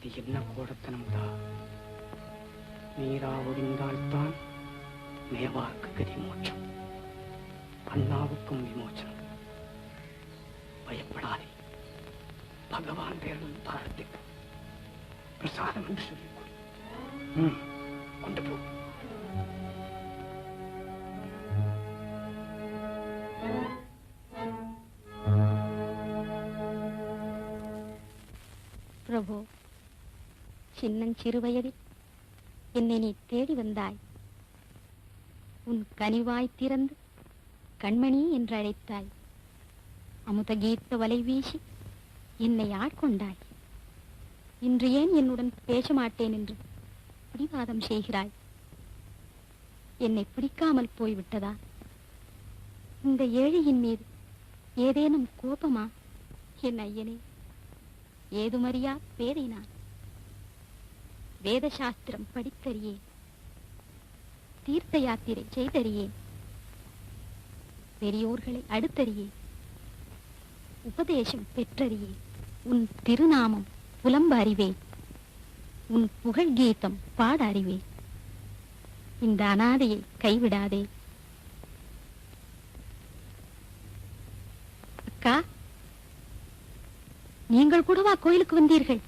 இது என்ன கோடத்தனம்தான். நீரா ஒழிந்தால்தான் மேவார்க்கு கதி மோட்சம், அண்ணாவுக்கும் விமோச்சனம். பயப்படாதே, பகவான் பேரில் பாரத்திற்கு பிரசாதம் என்று சொல்லிக் கொடு. கொண்டு போ. பிரபு, சின்னஞ்சிறு வயதில் என்னை நீ தேடி வந்தாய். உன் கனிவாய் திறந்து கண்மணி என்று அழைத்தாய். அமுத கீத்த வலை வீசி என்னை ஆட்கொண்டாய். இன்று ஏன் என்னுடன் பேச மாட்டேன் என்று பிடிவாதம் செய்கிறாய்? என்னை பிடிக்காமல் போய்விட்டதா? இந்த ஏழையின் மீது ஏதேனும் கோபமா? என் ஐயனே, ஏதுமறியா பேரை நான். வேத சாஸ்திரம் படித்தறியேன், தீர்த்த யாத்திரை செய்தறியேன், பெரியோர்களை அடுத்தறியேன், உபதேசம் பெற்றறியேன். உன் திருநாமம் புலம்ப அறிவேன், உன் புகழ் கீதம் பாட அறிவேன். இந்த அனாதையை கைவிடாதே. அக்கா, நீங்கள் கூடவா கோயிலுக்கு வந்தீர்கள்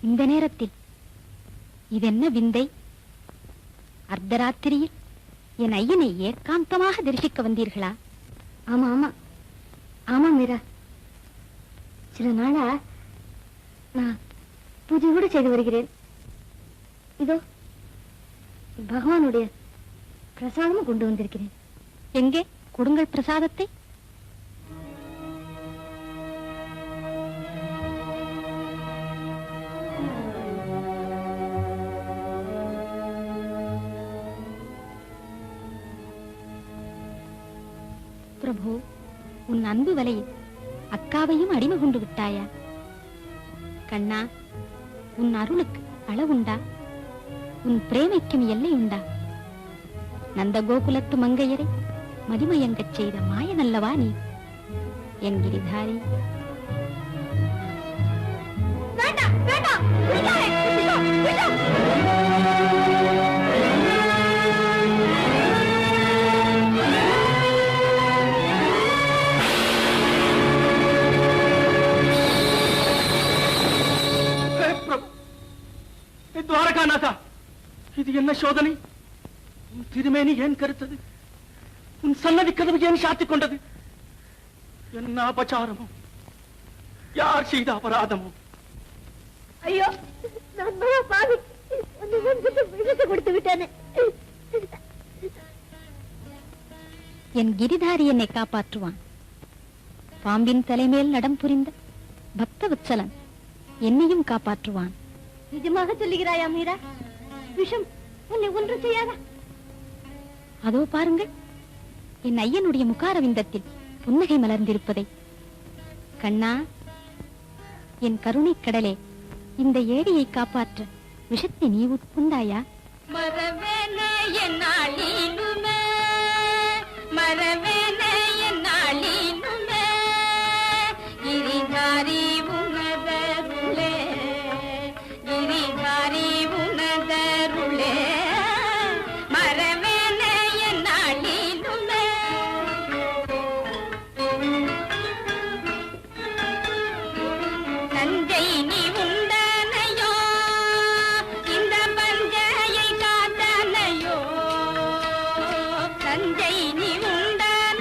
இந்த நேரத்தில்? இதென்ன விந்தை? அர்த்தராத்திரியில் என் ஐயனை ஏகாந்தமாக தரிசிக்க வந்தீர்களா? ஆமா ஆமா ஆமா மீரா, சில நாளா நான் பூஜை கூட செய்து வருகிறேன். இதோ பகவானுடைய பிரசாதமும் கொண்டு வந்திருக்கிறேன். எங்கே கொடுங்கள் பிரசாதத்தை. பிரபு, உன் அன்பு வலையில் அக்காவையும் அடிமை கொண்டு விட்டாயா? கண்ணா, உன் அருளுக்கு அளவுண்டா? உன் பிரேமைக்கும் எல்லை உண்டா? நந்த கோகுலத்து மங்கையரை மதிமயங்கச் செய்த மாயனல்லவா நீ என் கிரிதாரி? வேண்டாம் வேண்டாம், துவாரகாநாதா, இது என்ன சோதனை? உன் திருமேனி ஏன் கருத்தது? உன் சன்னதி கதவு ஏன் சாத்திக் கொண்டது? என்ன அபச்சாரமோ? யார் செய்த அபராதமோ? ஐயோ, நான் பாவி விழுந்து கொடுத்து விட்டேனே. என் கிரிதாரி என்னை காப்பாற்றுவான். பாம்பின் தலைமேல் நடம் புரிந்த பக்தவத்சலன் என்னையும் காப்பாற்றுவான். நிஜமாக சொல்லுகிறாயா மீரா? விஷம் உன்னை ஒன்று செய்யாதா? அதோ பாருங்கள், என் ஐயனுடைய முகாரவிந்தத்தில் புன்னகை மலர்ந்திருப்பதை. கண்ணா, என் கருணை கடலே, இந்த ஏடியை காப்பாற்ற விஷத்தை நீ உட்கொண்டாயா? மரவேனே என்னாளினுமே, மரவேனே என்னாளினுமே, கிரிதாரி உனதருளே, கிரிதாரி உனதருளே, மரவேனே என்னாளினுமே. தஞ்சை நீ உண்டனையோ, இந்த பஞ்சையை காத்தனையோ, தஞ்சை நீ உண்டனையோ,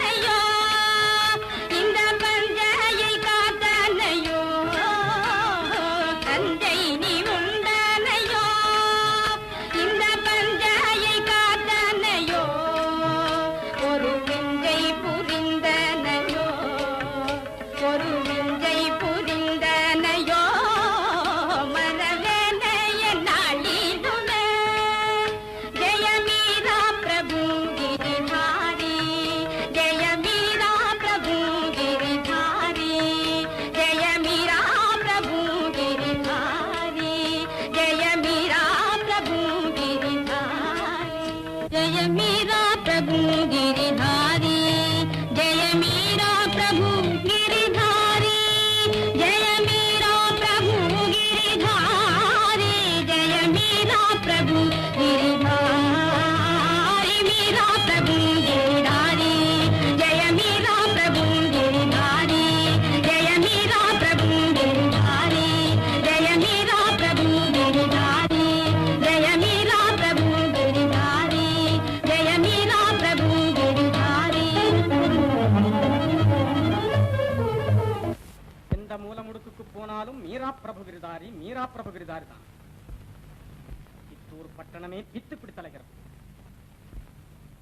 கோயம்புத்தூர் பட்டணமே பித்து பிடித்தலைகிறது.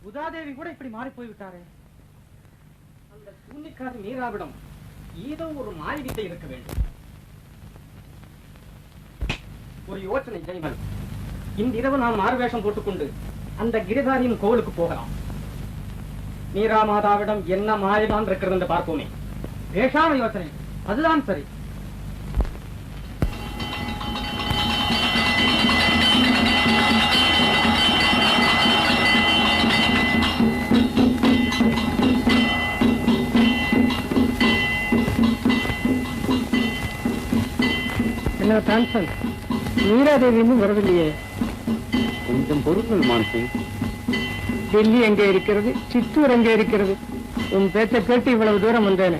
உதாதேவி கூட இப்படி மாறி போய்விட்டாரே. அந்த சூன்னிக்காரி மீராவிடம் ஏதோ ஒரு மாய்வித்தை இருக்க வேண்டும். ஒரு யோசனை ஜெய்வன், இன்றிரவு நாம் மாறுவேஷம் போட்டுக்கொண்டு அந்த கிரிதாரியின் கோவிலுக்கு போகலாம். மீரா மாதாவிடம் என்ன மாயதான் இருக்கிறது என்று பார்ப்போமே. பேசாம யோசனை, அதுதான் சரி. என்ன டிரான்ஸ்பர், மீராதேவி இன்னும் வரவில்லையே. கொஞ்சம் பொருட்கள் மான்சிங். டெல்லி எங்கே இருக்கிறது, சித்தூர் எங்கே இருக்கிறது? உன் பேச்சை கேட்டு இவ்வளவு தூரம் வந்தேனே.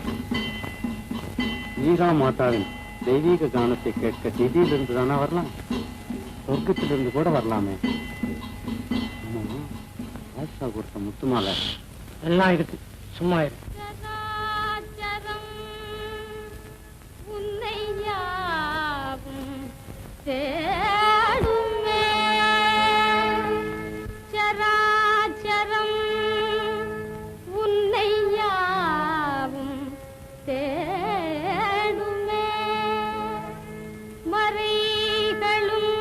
மீரா மாதாவின் தெய்வீக கானத்தை கேட்க திதியிலிருந்து தானே வரலாம், சொர்க்கத்திலிருந்து கூட வரலாமே. ஆஷா கொடுத்த முத்துமாலை எல்லாம் இருக்கு, சும்மா இருக்கு. சராச்சரம் உன்னை யாவும் தேடுமே. சராச்சரம் உன்னை யாவும் தேடுமே. மறைகளும்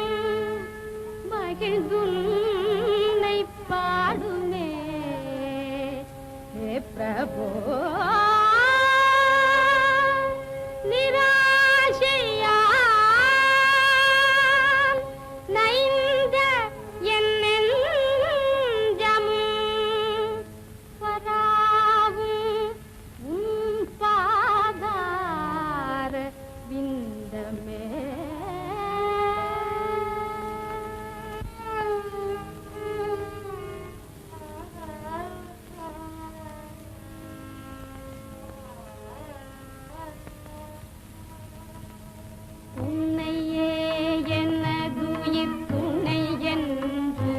மகிழ்ந்துன்னை பாடுமே. हे प्रभो निराशया नैंद என்னெஞ்சமும் வராவும் உன் பாதார விந்தமே. உன்னையே எனதுயிர் துணை என்று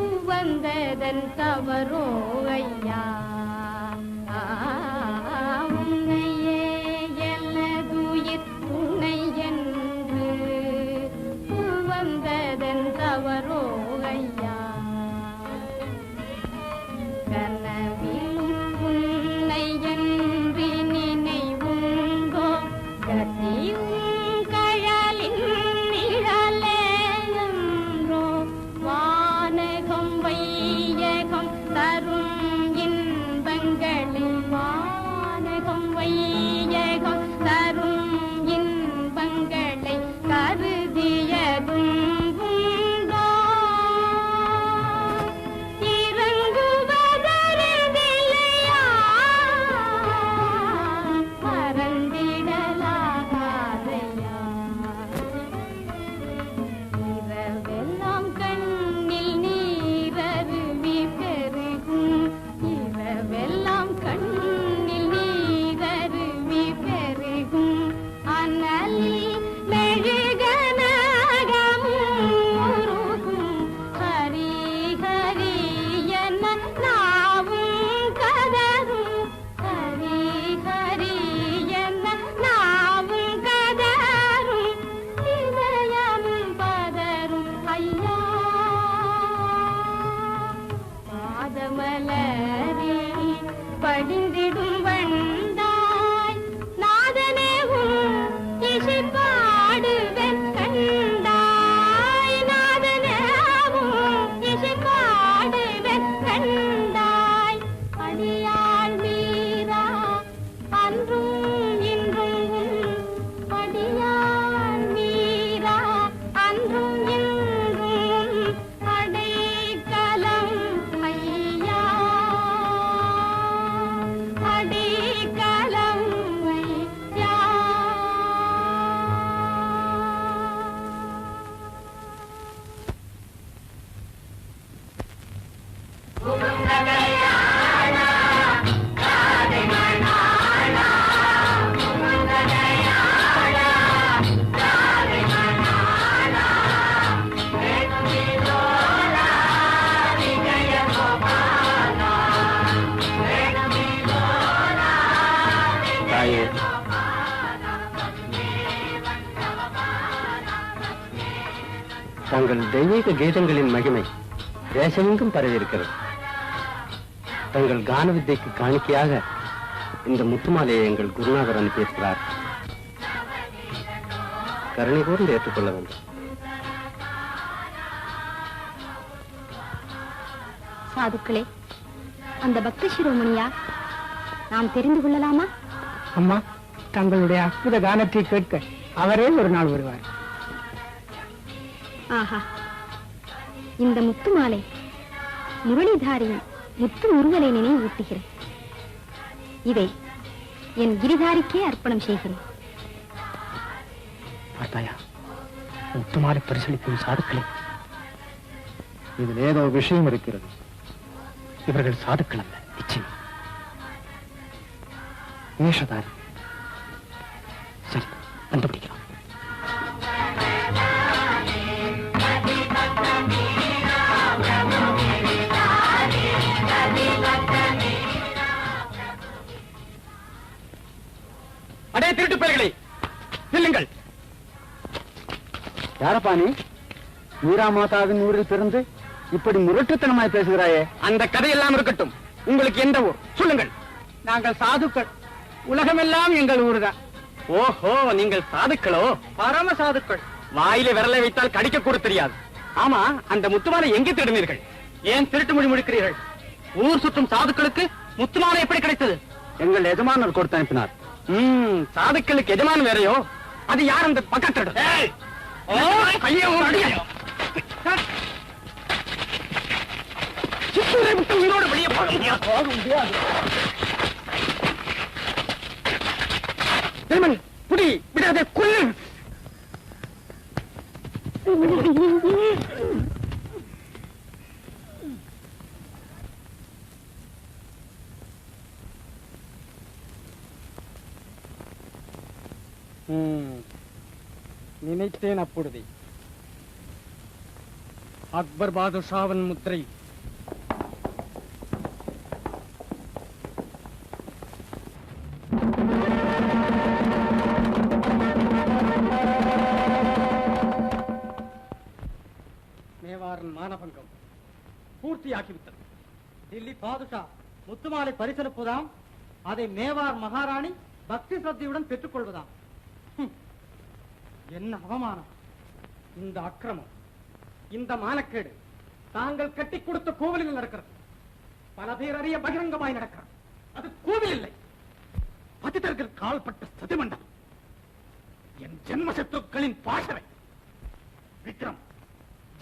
உவந்ததன் தவறோ ஐயா. உன்னையே எனதுயிர் துணை என்று உவந்ததன் தவறோ ஐயா. கனவிலும் உன்னை என்று நினைவுங்கோ கதியும் கழலின் நிழலேன்றோ வானகம் வையகம் தரும் தங்கள் தெய்வீக கீதங்களின் மகிமை தேசமெங்கும் பரவி இருக்கிறது. தங்கள் கான வித்தைக்கு காணிக்கையாக இந்த முத்துமாலையை எங்கள் குருநாதர் அனுப்பியிருக்கிறார். கருணை கூர்ந்து ஏற்றுக்கொள்ள வேண்டும். சாதுக்களே, அந்த பக்த சிரோமணியா நாம் தெரிந்து கொள்ளலாமா? அம்மா, தங்களுடைய அற்புத கானத்தை கேட்க அவரே ஒரு நாள் வருவார். ஆஹா, இந்த முத்து மாலை முரளிதாரியின் முத்து முருகலை நினைவூட்டுகிறேன். இதை என் கிரிதாரிக்கே அர்ப்பணம் செய்கிறேன். பார்த்தாயா, முத்துமாலை பரிசளிக்கும் சாதுக்களே, இதில் ஏதோ விஷயம் இருக்கிறது. இவர்கள் சாதுக்கள் அல்ல, நிச்சயம் வேஷதாரி. சரி, கண்டுபிடிக்கலாம். அடே திருட்டு பேர்களை நில்லுங்கள். யாரப்பா நீ? மீரா மாதாவின் ஊரில் பிறந்து இப்படி முரட்டுத்தனமாய் பேசுகிறாயே? அந்த கதையெல்லாம் இருக்கட்டும். உங்களுக்கு எந்த ஊர் சொல்லுங்கள். நாங்கள் சாதுக்கள். உலகமெல்லாம் எங்கள் ஊருதான். ஓஹோ, நீங்கள் சாதுக்களோ? பரம சாதுக்கள். வாயில விரலை வைத்தால் கடிக்க கூட தெரியாது. ஆமா, அந்த முத்துமாலை எங்கே திருடினீர்கள்? ஏன் திருட்டு மொழி முடிக்கிறீர்கள்? ஊர் சுற்றும் சாதுக்களுக்கு முத்துமாலை எப்படி கிடைத்தது? எங்கள் எஜமானர் கொடுத்து அனுப்பினார். சாதுக்களுக்கு எஜமான் வேறையோ? அது யார் அந்த பக்கத்து? சித்தூரை விட்டு உயிரோடு வெளியே போக முடியாது. புடி விடாதே, கொல்லு. நினைத்தேன் அப்பொழுதே. அக்பர் பாதுஷாவின் முத்திரை. மேவாரின் மானபங்கம் பூர்த்தியாக்கிவிட்டது. டில்லி பாதுஷா முத்துமாலை பரிசளிப்பதாம். அதை மேவார் மகாராணி பக்தி சத்தியுடன் பெற்றுக் கொள்வதாம். என்ன அவமானம்! இந்த அக்கிரமம், இந்த மானக்கேடு தாங்கள் கட்டி கொடுத்த கோவிலில் நடக்கிறது. பல பேர் அறிய பகிரங்கமாய் நடக்கிறது. அது கோவில் இல்லை, பதிதர்கள் கால்பட்ட சதிமண்டலம். என் ஜென்ம சத்துருக்களின் பாசறை. விக்ரம்,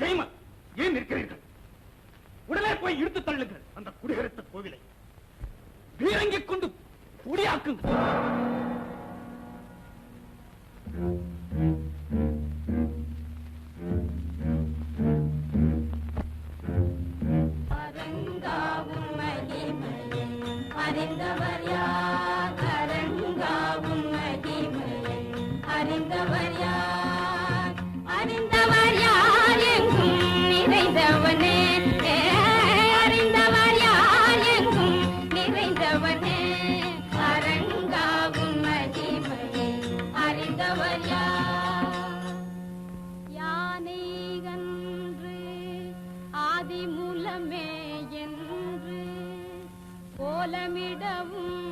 ஜெய்மல், ஏன் நிற்கிறீர்கள்? உடனே போய் இழுத்து தள்ளுங்கள் அந்த குடிகரத்த கோவிலை. வீரங்கிக் கொண்டு குடியாக்குங்கள். அரங்காவும் மகிமையை அறிந்தவர் யார்? அரங்காவும் மகிமையை அறிந்தவர் யார்? அறிந்தவர் யார் எங்கும் நிறைந்தவனே, அறிந்தவர் யார் எங்கும் நிறைந்தவனே. அரங்காவும் மகிமையை அறிந்தவர் யார்? யானை கன்று ஆதிமூலமே என்று கோலமிடவும்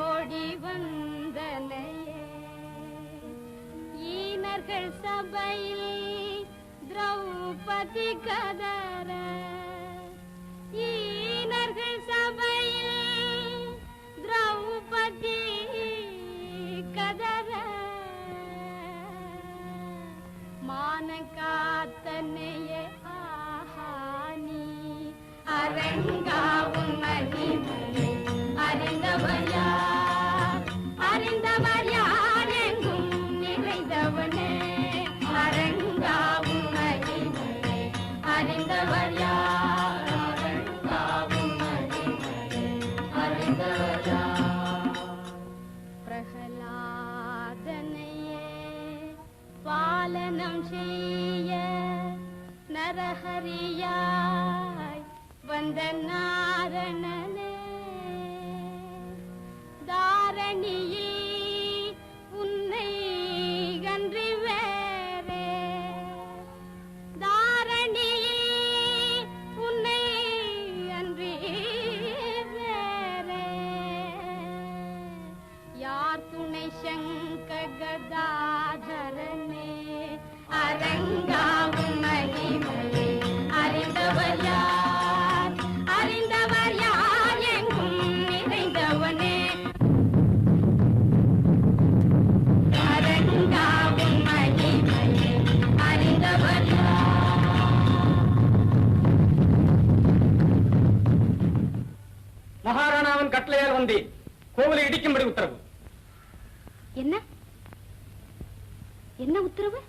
ஓடி வந்தனையே. ஈனர்கள் சபையில் திரௌபதி கதற, ஈனர்கள் சபையில் திரௌபதி கதற, மான காத்தனையே ஆஹானி. அரங்காவும் மகிமையை அறிந்தவர் யார்? அறிந்தவர் யார் எங்கும் நிறைந்தவனே. அரங்காவும் மகிமையை அறிந்தவர் யார்? அரங்காவும் மகிமையை அறிந்தவர் யார்? பிரகலாதனையே பாலனம் செய்ய நரஹரியாய் வந்த நாரணனே. தாரணியில் உன்னை கன்றி வேறே, வந்தேன். கோவிலை இடிக்கும்படி உத்தரவு. என்ன என்ன உத்தரவு?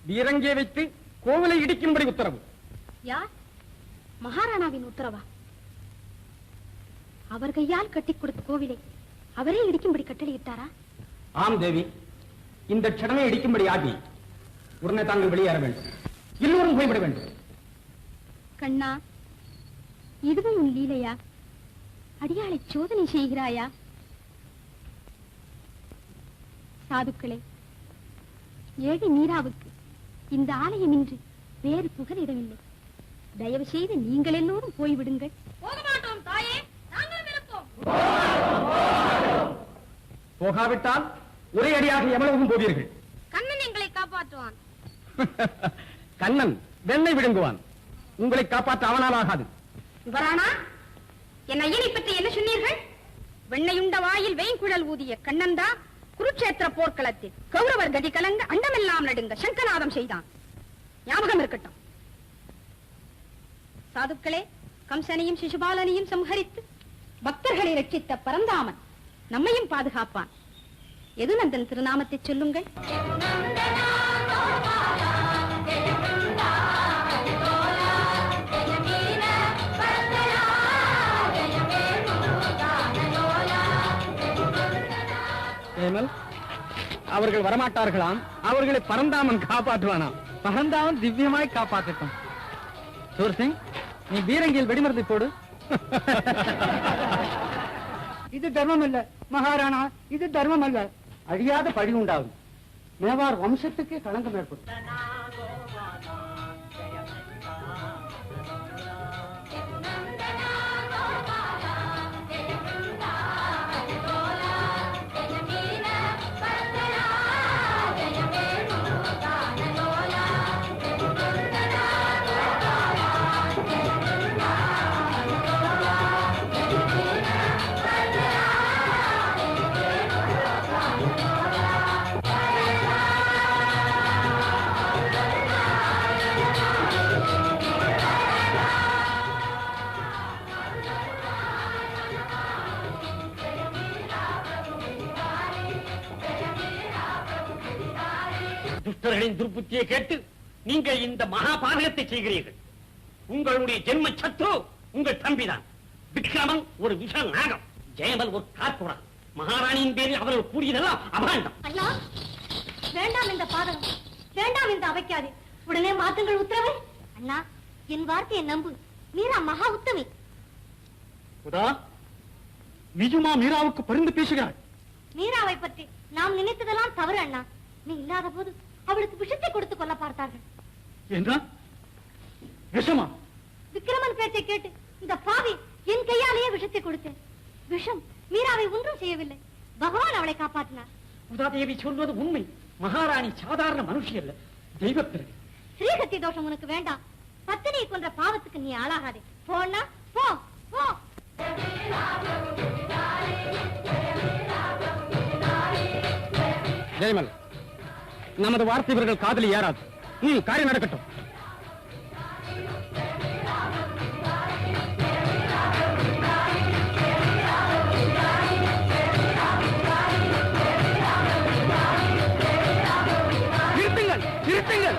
வீரங்கே வைத்து கோவிலை இடிக்கும்படி உத்தரவு. யார்? மகாராணாவின் உத்தரவா? அவர் கையால் கட்டி கொடுத்த கோவிலை அவரே இடிக்கும்படி கட்டளையிட்டாரா? ஆம் தேவி, இந்த க்ஷணமே இடிக்கும்படி ஆகி உடனே தாங்கள் வெளியேற வேண்டும். எல்லோரும் போய்விட வேண்டும். கண்ணா, இதுவும் உன் லீலையா? அடியாளை சோதனை செய்கிறாயா? சாதுக்களே, ஏழை மீராவுக்கு இந்த ஆலயமின்றி வேறு புகலிடமில்லை. தயவு செய்து நீங்கள் எல்லோரும் போய்விடுங்கள். போகமாட்டோம் தாயே, நாங்களும் இருப்போம். போகாவிட்டால் ஒரே அடியாக எவ்வளவும் போவீர்கள். கண்ணன் எங்களை காப்பாற்றுவான். கண்ணன் வெண்ணை விழுங்குவான். உங்களை காப்பாற்ற அவனால் ஆகாது. வரானா, என் ஐயனை பற்றி என்ன சொன்னீர்கள்? வெண்ணையுண்ட வாயில் வெயின்குழல் ஊதிய கண்ணன் தான் குருட்சேத்திர போர்க்களத்தில் கௌரவர் கதி கலங்க அண்டமெல்லாம் நடுங்க சங்கநாதம் செய்தான். ஞாபகம் இருக்கட்டும். சாதுக்களே, கம்சனையும் சிசுபாலனையும் சம்ஹரித்து பக்தர்களை ரட்சித்த பரந்தாமன் நம்மையும் பாதுகாப்பான். எதுநந்தன் திருநாமத்தை சொல்லுங்கள். அவர்கள் வரமாட்டார்களாம். அவர்களை பரந்தாமன் காப்பாற்றுவானாம். பரந்தாமன் திவ்யமாய் காப்பாற்றட்டும். சூர்சிங், நீ பீரங்கியில் வெடிமருந்தை போடு. இது தர்மம் அல்ல மகாராணா, இது தர்மம் அல்ல. அழியாத பழி உண்டாகும். மேவார் வம்சத்துக்கு களங்கம் ஏற்படும். துஷ்டர்களின் துர்புத்தியை கேட்டு நீங்கள் இந்த மகாபாரதத்தை செய்கிறீர்கள். உங்களுடைய ஜென்ம சத்ரு உங்கள் தம்பிதான். விக்ரமன் ஒரு விஷ நாகம், ஜெயமல் ஒரு கார்புரா. மகாராணியின் பேரில் அவர்கள் கூறியதெல்லாம் அபாண்டம். அண்ணா, வேண்டாம் இந்த பாதகம், வேண்டாம் இந்த அவைக்காது. உடனே மாற்றுங்கள் உத்தரவை. அண்ணா, என் வார்த்தையை நம்பு. மீரா மகா உத்தமி. நிஜமா மீராவுக்கு பரிந்து பேசுகிறாள். மீராவை பற்றி நாம் நினைத்ததெல்லாம் தவறு அண்ணா. நீ இல்லாத போது அவளுக்கு விஷத்தை கொடுத்து கொள்ள பார்த்தார்கள். என்றா விஷமா? விக்ரமன் பேச்சை கேட்டு இந்த பாவி என் கையாலேயே விஷத்தை கொடுத்தேன். விஷம் மீராவை ஒன்றும் செய்யவில்லை. பகவான் அவளை காப்பாற்றினார். உதாதேவி சொல்வது உண்மை. மகாராணி சாதாரண மனுஷி அல்ல, தெய்வப்பிறகு. ஸ்ரீஹத்தி தோஷம் உனக்கு வேண்டாம். பத்தினியை கொன்ற பாவத்துக்கு நீ ஆளாகாதே. போனா போ போ. ஜெயமல், நமது வார்த்தை இவர்கள் காதலி ஏறாது. காரியம் நடக்கட்டும். நிறுத்துங்கள், நிறுத்துங்கள்.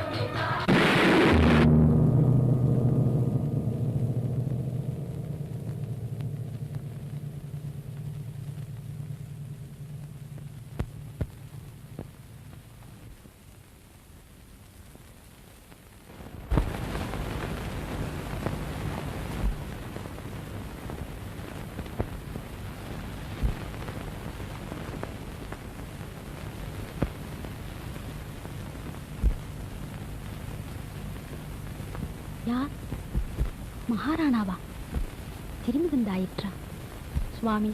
யார்? மகாராணாவா? திரும்பி வந்தாயிற்றா? சுவாமி,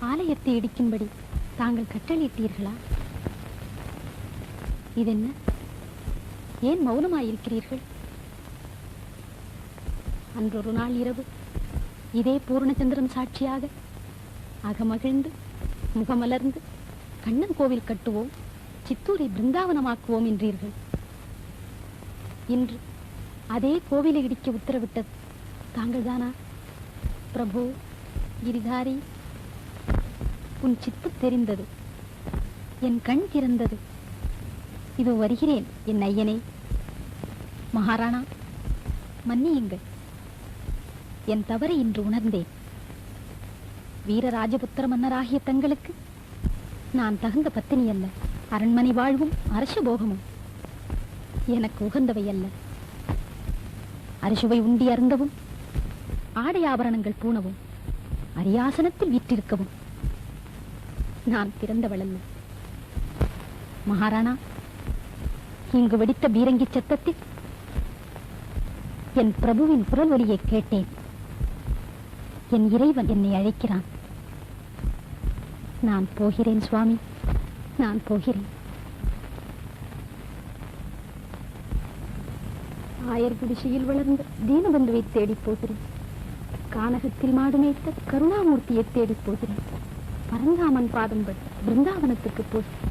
ஆலயத்தை இடிக்கும்படி தாங்கள் கட்டளையிட்டீர்களா? இதென்ன? ஏன் மௌனமாயிருக்கிறீர்கள்? அன்றொரு நாள் இரவு இதே பூர்ணச்சந்திரன் சாட்சியாக அகமகிழ்ந்து முகமலர்ந்து கண்ணன் கோவில் கட்டுவோம், சித்தூரை பிருந்தாவனமாக்குவோம் என்றீர்கள். இன்று அதே கோவிலை இடிக்க உத்தரவிட்டது தாங்கள் தானா? பிரபு, கிரிதாரி, உன் சித்து தெரிந்தது, என் கண் திறந்தது. இதோ வருகிறேன் என் ஐயனே. மகாராணா, மன்னியுங்கள், என் தவறை இன்று உணர்ந்தேன். வீரராஜபுத்திர மன்னராகிய தங்களுக்கு நான் தகுந்த பத்தினி அல்ல. அரண்மனை வாழ்வும் அரச போகமும் எனக்கு உகந்தவை அல்ல. அரசுவை உண்டி அருந்தவும், ஆடை ஆபரணங்கள் பூணவும், அரியாசனத்தில் வீற்றிருக்கவும் நான் பிறந்தவள் அல்ல. மகாராணா, இங்கு வெடித்த பீரங்கி சத்தத்தில் என் பிரபுவின் குரல் ஒலியை கேட்டேன். என் இறைவன் என்னை அழைக்கிறான். நான் போகிறேன் சுவாமி, நான் போகிறேன். ஆயர் குடிசையில் வளர்ந்த தீனபந்துவை தேடி போகிறேன். கானகத்தில் மாடு மேய்த்த கருணாமூர்த்தியை தேடி போகிறேன். பரந்தாமன் பாதம் பட்ட பிருந்தாவனத்துக்கு போகிறேன்.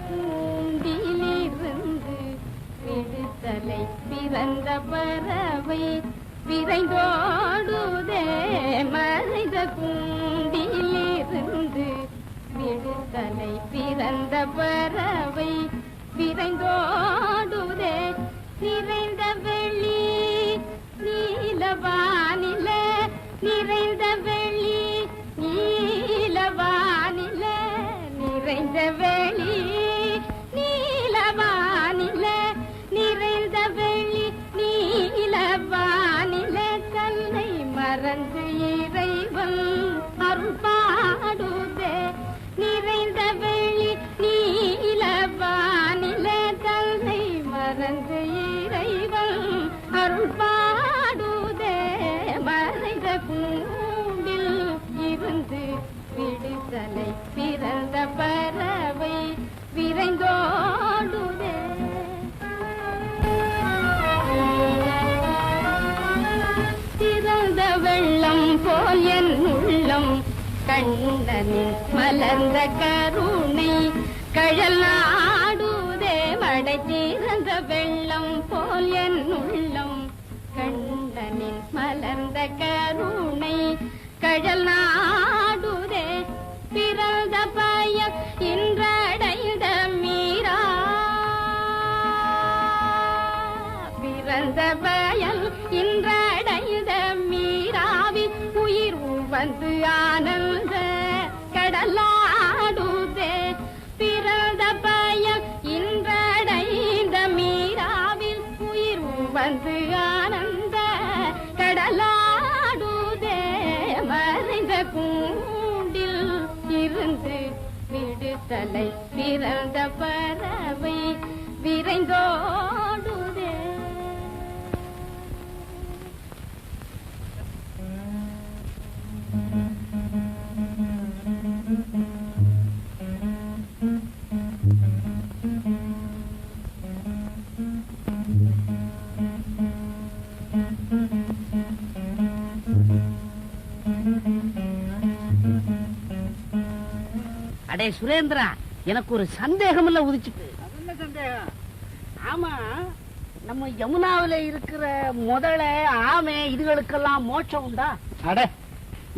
கூண்டிலிருந்து விடுதலை பிறந்த பறவை விரைந்தோடுதே. மறைந்த கூண்டிலிருந்து விடுதலை பிறந்த பறவை விரைந்தோடுதே. நிறைந்த வெளி நீலவானில, நிறைந்த வெளி நீலவானில, நிறைந்த வெளி நீலவானில, நிறைந்த வெளி நீலவானில, கல்லை மறந்து இறைவன் அருள் பாடுதே. நிறைந்த வெளி நீலவானில, கல்லை மறந்து இறைவன் அருள் பாடுதே. மறைந்த கூண்டில் இருந்து விடுதலை பிறந்த பறவை விரைந்தோடுதே. திறந்த வெள்ளம் போல் என் உள்ளம் கண்ணனின் மலர்ந்த கருணை கழல் நாடுதே. மடை திறந்த வெள்ளம் போல் என் உள்ளம் கண்ணனின் மலர்ந்த கருணை கழல் நாடுதே. பிறந்த பயம் இன்றடைந்த மீரா, பிறந்த பயம் இன்றடைந்த மீராவில் உயிர் வந்து ஆனந்த கடலாடுதே. பிறந்த பயம் இன்றடைந்த மீராவில் உயிர் வந்து ஆனந்த கடலாடுதே. மறைந்த கூண்டில் இருந்து விடுதலை பிறந்த பறவை விரைந்தோடுதே. அடே சுரேந்திரா, எனக்கு ஒரு சந்தேகம் எல்லாம் உதிச்சுட்டு. சந்தேகம்? ஆமா, நம்ம யமுனாவில இருக்கிற முதல ஆமை இதுகளுக்கெல்லாம் மோட்சம் உண்டா? அட,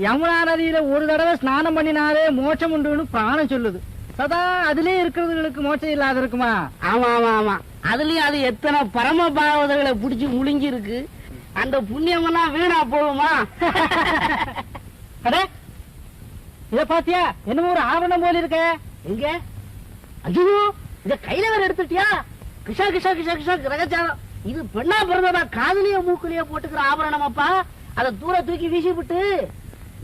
யமுனா நதியில ஒரு தடவை ஸ்நானம் பண்ணினாலே மோட்சம் உண்டுன்னு பிராணம் சொல்லுது. சதா அதிலே இருக்கிறதுகளுக்கு மோட்சம் இல்லாத இருக்குமா? ஆமா ஆமா ஆமா, அதுலயும் அது எத்தனை பரம பாவதங்களை பிடிச்சு முழுங்கி இருக்கு. அந்த புண்ணியமெல்லாம் வீணா போகுமா? அட, இத பாத்தியா? என்னமோ ஒரு ஆவணம் போல இருக்க. எங்க? ஐயோ, இத கையில வேற எடுத்துட்டியா? கிஷா கிஷா கிஷா கிஷா கிரகச்சாரம். இது பெண்ணா பிறந்ததா காதுலயே மூக்குலயே போட்டுக்கிற ஆபரணம் அப்பா. அதை தூர தூக்கி வீசி விட்டு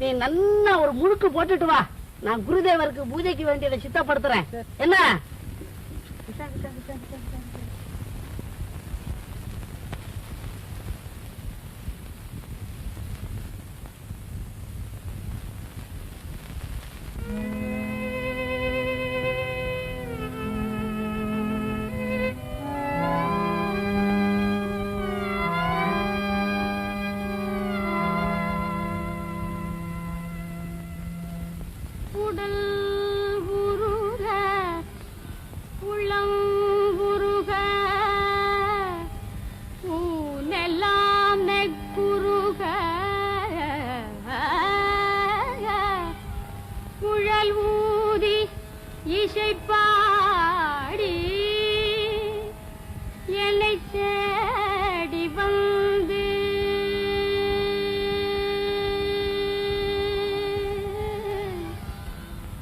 நீ நல்லா ஒரு முழுக்கு போட்டுட்டு வா. நான் குருதேவருக்கு பூஜைக்கு வேண்டியதை சித்தப்படுத்துறேன். என்ன? இசைப்பாடி என்னை தேடி வந்து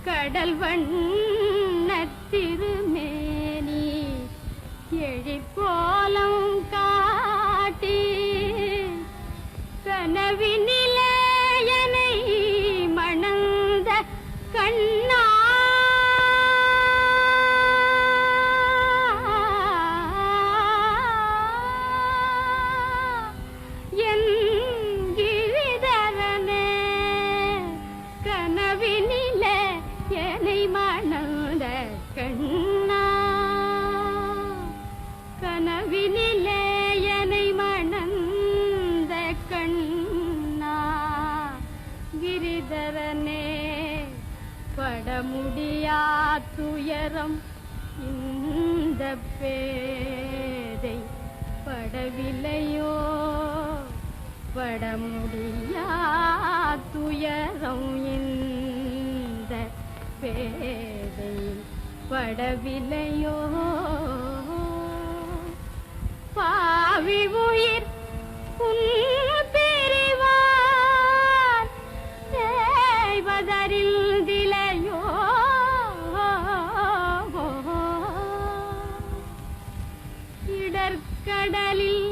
கடல் வண்ண திருமேனி எழிற்போலம் காட்டி கனவினிலே என்னை மணந்த கண்ணா என் கிரிதரனே கனவினிலே என்னை மணந்த கண்ணா கனவினிலே என்னை மணந்த கண்ணா கிரிதரனே படமுடியா துயரம் இந்த பேதை படவில்லையோ படமுடியா துயரம் இந்த பேதை படவில்லையோ பாவி உயிர் உன் பிரிவார் செய்வதறிந்திலையோ இடர்கடலில்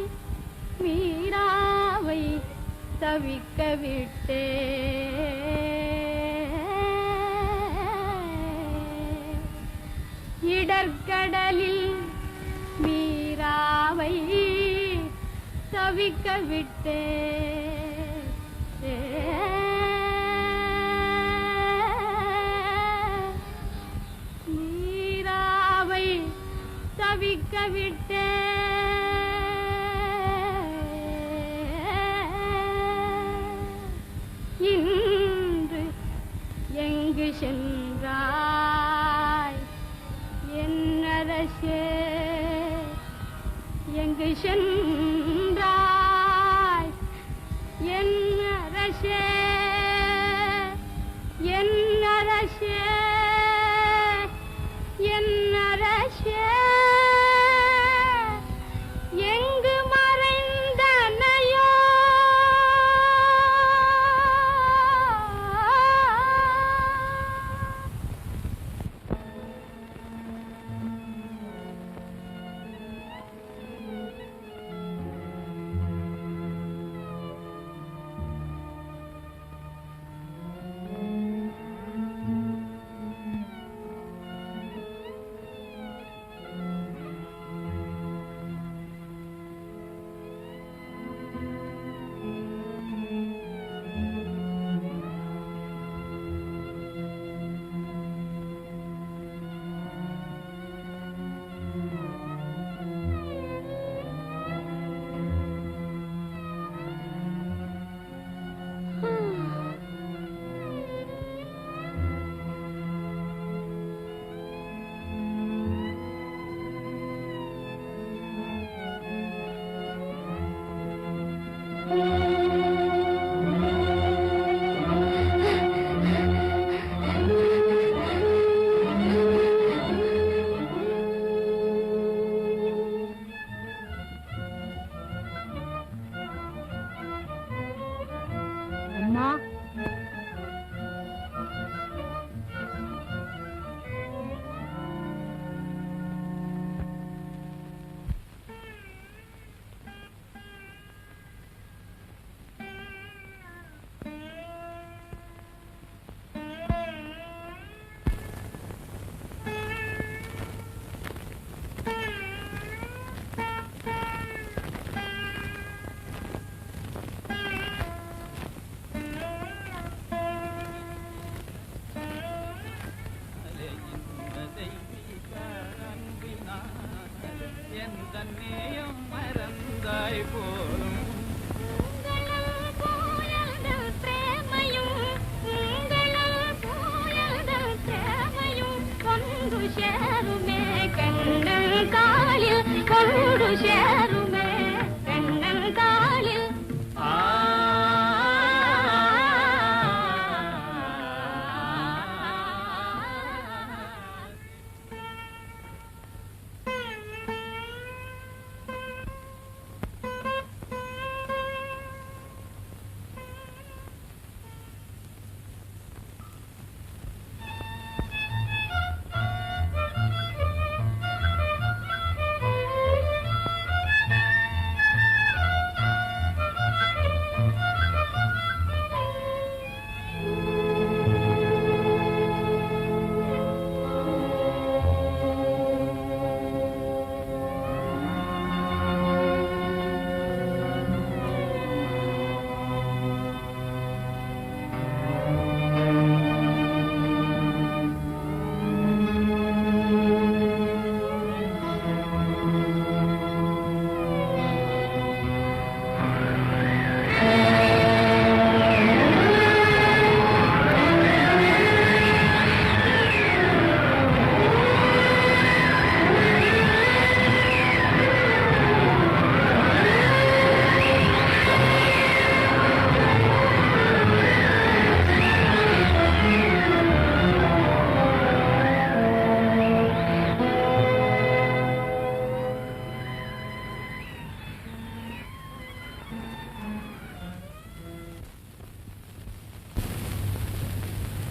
மீராவை தவிக்க விட்டே இடர்கடலில் மீராவை தவிக்க விட்டே மீராவை தவிக்க விட்டே இன்று எங்கு சென்றாய் என் அரசே எங்கு சென்றாய் என் அரசே என் அரசே என் அரசே எங்கு மறைந்தனையோ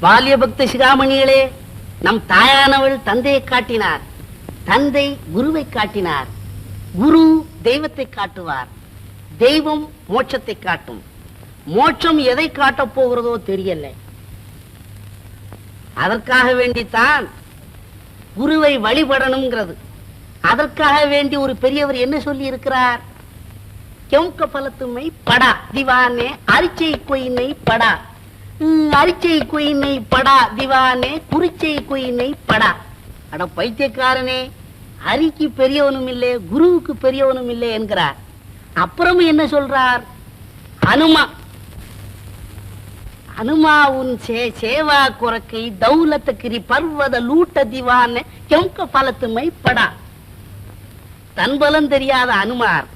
பால்ய பக்த சிகாமணிகளே, நம் தாயானவள் தந்தையை காட்டினார், தந்தை குருவை காட்டினார், குரு தெய்வத்தை காட்டுவார், தெய்வம் மோட்சத்தை காட்டும். மோட்சம் எதை காட்டப் போகிறதோ தெரியல. அதற்காக வேண்டித்தான் குருவை வழிபடணுங்கிறது. அதற்காக வேண்டி ஒரு பெரியவர் என்ன சொல்லி இருக்கிறார்? क्योंकि फलत में पड़ा दीवाने अरिचे कोई नहीं पड़ा, अरिचे कोई नहीं पड़ा दीवाने कुरिचे कोई नहीं पड़ा. அட பைத்தியக்காரனே, ஹரிக்கு பெரியவனும் இல்லை, குருவுக்கு பெரியவனும் இல்லை என்கிறார். அப்புறம் என்ன சொல்றார்? हनुमा उनसे सेवा कोरकई दौलत किरी पर्वत लूट दीवाने क्योंकि फलत में पड़ा. தன்பலம் தெரியாத அனுமார்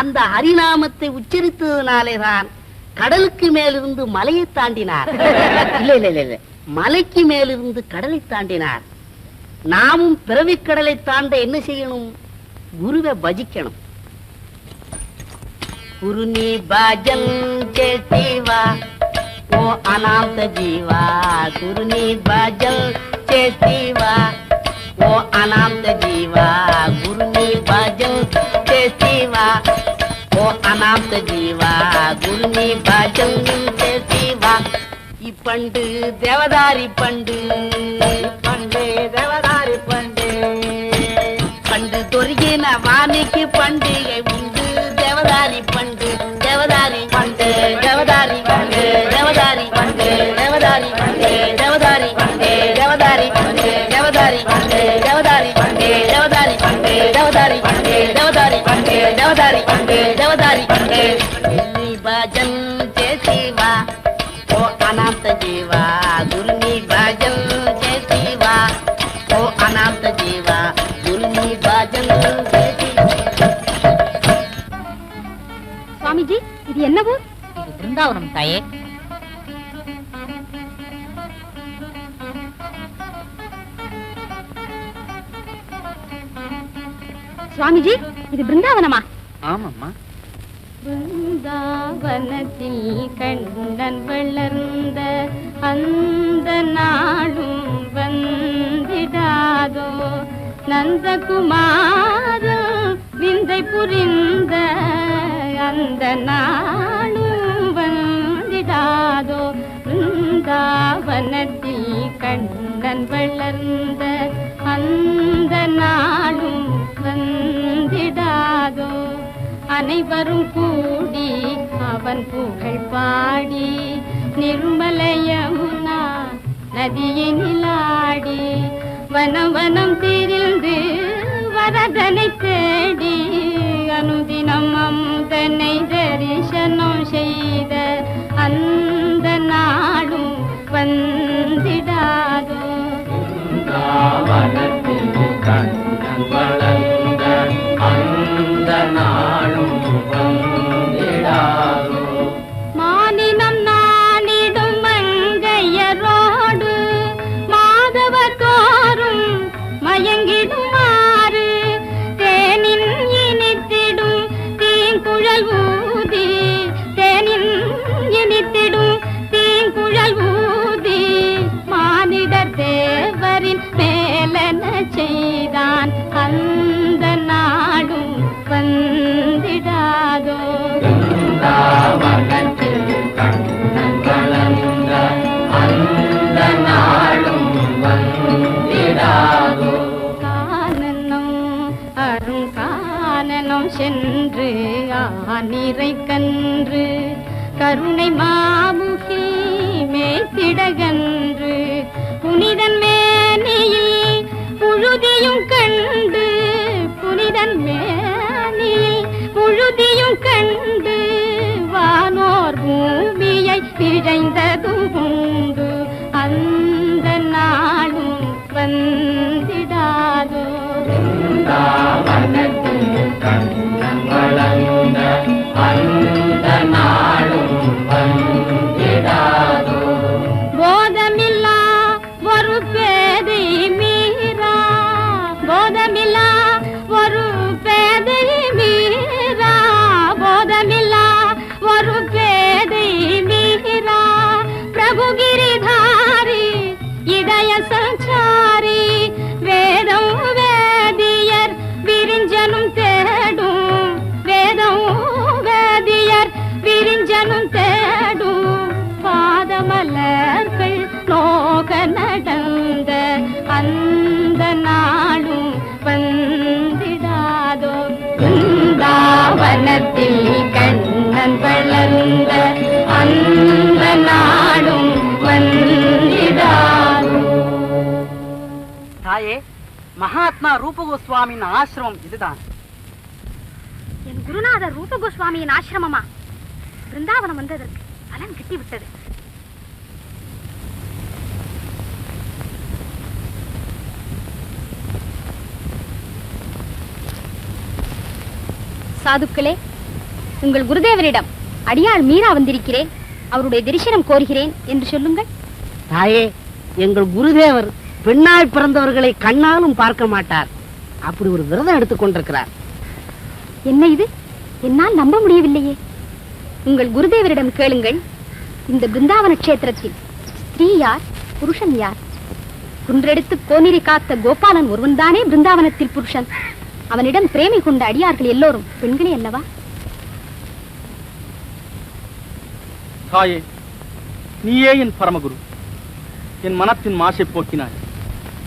அந்த ஹரிநாமத்தை உச்சரித்ததுனாலேதான் கடலுக்கு மேலிருந்து மலையை தாண்டினார். இல்ல மலைக்கு மேலிருந்து கடலை தாண்டினார். நாமும் பிறவிக்கடலை தாண்ட என்ன செய்யணும்? குருவை பஜிக்கணும். குருநீ பஜன் சேவா ஓ அநாத ஜீவா, குருநீ பஜன் சேவா ஓ அநாத ஜீவா, குருநீ பஜன் சேவா ஓ அநாத ஜீவா, குருநீ பஜன் சேவா. இப்பண்டு தேவதாரி பண்டு, பண்டு தேவதாரி பண்டு, பண்டு தொருகின வாணிக்கு பண்டிகை உண்டு. தேவதாரி பண்டு, தேவதாரி பண்டு, தேவதாரி பண்டு, தேவதாரி பண்டு, தேவதாரி பண்டு, தேவதாரி பண்டு, தேவதாரி பண்டு, தேவதாரி பண்டு, தேவதாரி பண்டு, தேவதாரி பண்டு, தேவதாரி பண்டு, தேவதாரி பண்டு, தேவதாரி பண்டு, தேவதாரி பண்டு. பஜன் சேவா ஓ அநாத ஜீவா, குருநீ பஜன் சேவா ஓ அநாத ஜீவா, குருநீ பஜன் சேவா. சுவாமிஜி, இது என்னவோ? இது பிருந்தாவனம் தாயே. சுவாமிஜி, இது பிருந்தாவனமா? ஆமாம்மா. பிருந்தாவனத்தில் கண்ணன் வளர்ந்த அந்த நாளும் வந்திடாதோ, நந்தகுமாரன் விந்தை புரிந்த அந்த நாளும் வந்திடாதோ. பிருந்தாவனத்தில் கண்ணன் வளர்ந்த அந்த நாளும் வந்திடாதோ. அனைவரும் கூடி அவன் புகழ் பாடி நிர்மல யமுனா நதியினிலாடி வனம் வனம் திரிந்து வரதனை தேடி அனுதினம் அமுதனை தரிசனம் செய்த அந்த நாளும் வந்திடாதோ. மானினம் நானிடும் மங்கையரோடு மாதவர் தோறும் மயங்கிடுமாறு தேனின் இனித்திடும் தீங்குழல் ஊதி, தேனின் இனித்திடும் தீங்குழல் ஊதி மானிடர் தேவரின் மேலன செய்தான் அந்த நாடும் வந்திடாதோ. கானனம் அருங்கானனம் சென்று ஆனிரை கன்று கருணை மாமுகி மேத்திடகன்று புனிதன் மேனியில் புழுதியும் கண்டு, புனிதன் மேனியில் புழுதியும் கண்டு வானோர் பூமியை பிழைந்ததும் உண்டு அந்த நாளும் வந்திடாதோ. அந்த நாளும் நாட்டில் கண்ணன் வளர்ந்த அந்த நாடும் வந்திடாதோ. தாயே, மகாத்மா ரூபகோஸ்வாமியின் ஆசிரமம் இதுதான். என் குருநாதர் ரூப கோஸ்வாமியின் ஆசிரமமா? பிருந்தாவனம் வந்ததற்கு பலன் கிட்டிவிட்டது. சாதுக்களே, உங்கள் குருதேவரிடம் அடியாள் மீரா வந்திருக்கிறேன், அவருடைய தரிசனம் கோருகிறேன் என்று சொல்லுங்கள். தாயே, எங்கள் குருதேவர் பெண்ணாய் பிறந்தவர்களை கண்ணாலும் பார்க்க மாட்டார். அப்படி ஒரு விரதம் எடுத்துக் கொண்டிருக்கிறார். என்ன இது? என்னால் நம்ப முடியவில்லையே. உங்கள் குருதேவரிடம் கேளுங்கள், இந்த பிருந்தாவன கஷேத்திரத்தில் ஸ்திரீ யார், புருஷன் யார்? குன்றெடுத்து கோனிரி காத்த கோபாலன் ஒருவன்தானே பிருந்தாவனத்தில் புருஷன். அவனிடம் பிரேமை கொண்ட அடியார்கள் எல்லோரும் பெண்களே அல்லவா? தாயே, நீயே என் பரமகுரு, என் மனத்தின் மாசை போக்கினாய்.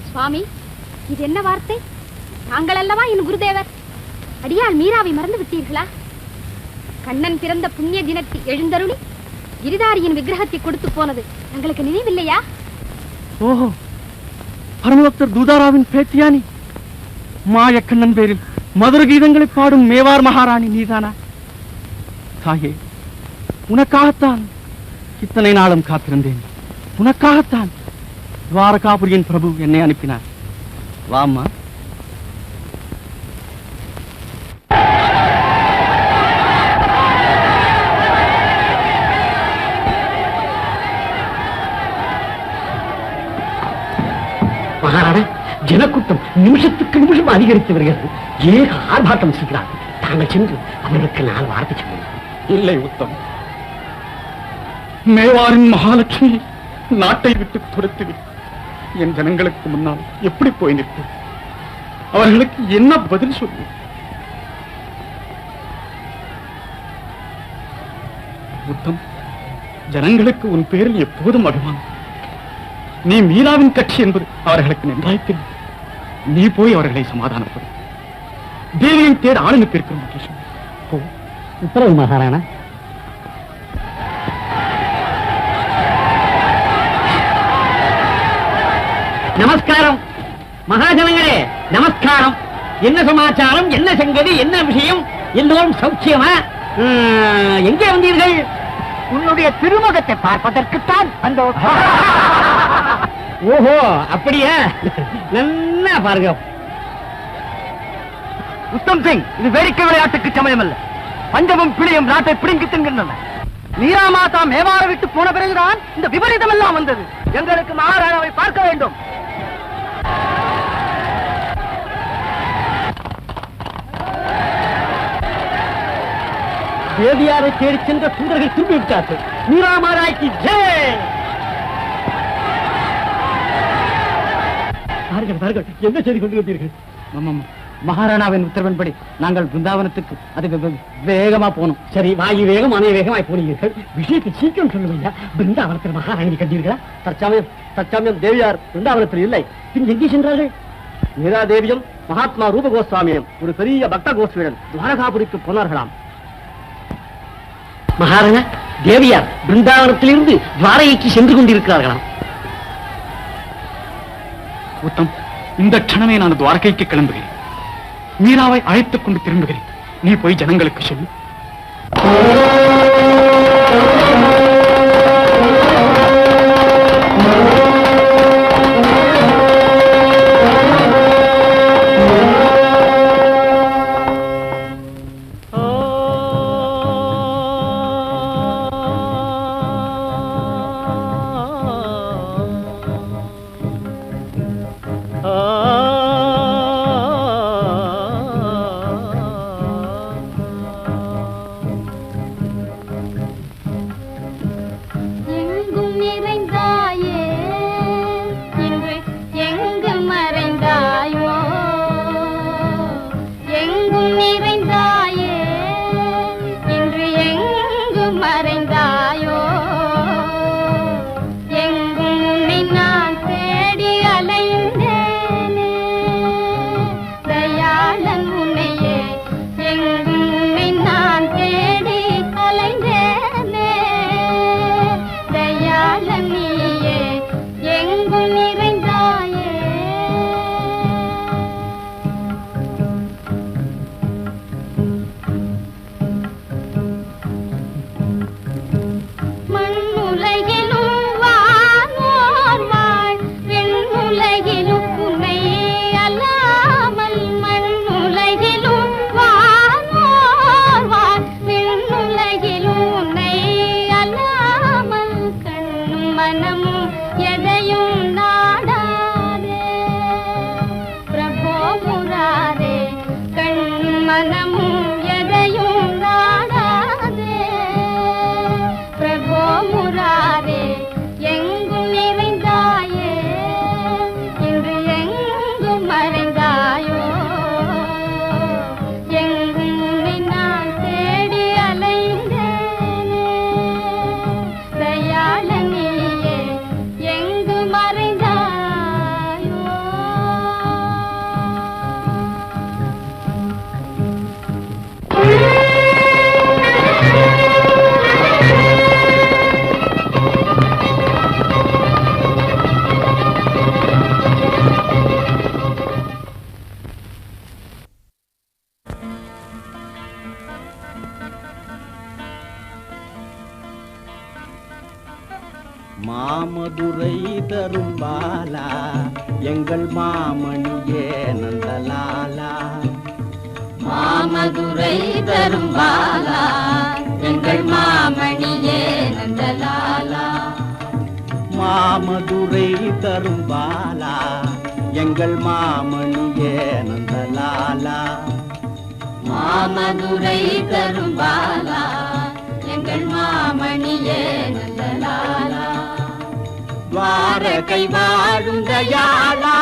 சுவாமி, இது என்ன வார்த்தை? தாங்கள் அல்லவா என் குருதேவர்? அடியாள் மீராவை மறந்து விட்டீர்களா? கண்ணன் பிறந்த புண்ணிய தினத்தில் எழுந்தருளி கிரிதாரியின் விக்கிரகத்தை கொடுத்து போனது தங்களுக்கு நினைவில்லையா? ஓஹோ, பரமபக்தர் தூதாராவின் பேத்தியானி? மாயக்கண்ணன் பேரில் மதுர கீதங்களை பாடும் மேவார் மகாராணி நீதானா? தாயே, உனக்காகத்தான் இத்தனை நாளும் காத்திருந்தேன். உனக்காகத்தான் துவாரகாபுரியின் பிரபு என்னை அனுப்பினார். வாம்மா. மகாராணா, ஜனக்கூட்டம் நிமிஷத்துக்கு நிமிஷம் அதிகரித்து வருகிறது. ஏக ஆர்ப்பாட்டம் செய்கிறார்கள். தாங்கள் சென்று அவர்களுக்கு 4 வார்த்தை சொல்லுங்கள். இல்லை உத்தம், மேவாரின் மகாலட்சுமி நாட்டை விட்டு துரத்துவிட்டு என் ஜனங்களுக்கு முன்னால் எப்படி போய் நிற்பேன்? அவர்களுக்கு என்ன பதில் சொல்லு? உத்தம், ஜனங்களுக்கு உன் பேரில் எப்போதும் அபிமானம். நீ மீராவின் கட்சி என்பது அவர்களுக்கு நன்றாய் தெரியும். நீ போய் அவர்களை சமாதானப்படும். தேவியை தேட ஆளுநர் இருக்கிறோம். உத்தரவு மகாராணா. நமஸ்காரம் மகாஜனங்களே, நமஸ்காரம். என்ன சமாச்சாரம், என்ன சங்கதி, என்ன விஷயம்? எல்லோரும் சௌக்கியமா? எங்கே வந்தீர்கள்? உன்னுடைய திருமுகத்தை பார்ப்பதற்குத்தான் வந்தோம். ஓஹோ, அப்படியா? நல்லா பாருங்க. உத்தம் சிங், இது வேடிக்கை விளையாட்டுக்கு சமயம் அல்ல. பஞ்சமும் பிழையும் நாட்டை பிடுங்கி தின்கின்றன. மீரா மாதா மேவார விட்டு போன பிறகுதான் இந்த விபரீதம் எல்லாம் வந்தது. எங்களுக்கு மகாராணாவை பார்க்க வேண்டும். தேவியாரை தேடி சென்ற சுந்தர்கள் திரும்பிவிட்டார்கள். மீரா மாதாய்க்கு ஜெய். என்ன செய்து கொண்டு வந்தீர்கள்? மகாராணாவின் உத்தரவின்படி நாங்கள் பிருந்தாவனத்துக்கு அது வேகமா போனோம். சரி, வாயு வேகம் அனை வேகமாய் போனீர்கள். விஷயத்தை சீக்கிரம் சொல்லுவீங்க. பிருந்தாவனத்தில் மகாராணி கண்டீர்களா? தற்சமயம் தேவியார் பிருந்தாவனத்தில் இல்லை. பின் எங்கே சென்றார்கள்? மீரா தேவியும் மகாத்மா ரூப கோஸ்வாமியும் ஒரு பெரிய பக்த கோஷ்டியுடன் துவாரகாபுரிக்கு போனார்களாம். மகாராணா, தேவியார் பிருந்தாவனத்திலிருந்து துவாரகைக்கு சென்று கொண்டிருக்கிறார்களாம். உத்தம், இந்த க்ஷணமே நான் துவாரகைக்கு கிளம்புகிறேன். மீராவை அழைத்துக் கொண்டு திரும்புகிறேன். நீ போய் ஜனங்களுக்கு சொல்லு. எங்கும் நான் தேடி அலைந்தேனே. மனமும் எதையும் நாடாதே பிரபோ முராரே எங்கும் நிறைந்தாயே இன்று எங்கும் மறைந்தாயோ எங்கும் நான் தேடி அலைந்தேனே தயாளனியே எங்கு மறைந்தாயோ மாமதுரை தரும் பாலா எங்கள் மாமணியே நந்தலாலா மாமதுரை தரும் பாலா எங்கள் மாமணியே நந்தலாலா மாமதுரை தரும் பாலா எங்கள் மாமணியே நந்தலாலா மாமதுரை தரும் பாலா எங்கள் மாமணியே நந்தலாலா துவாரகை வாழும் தயாளா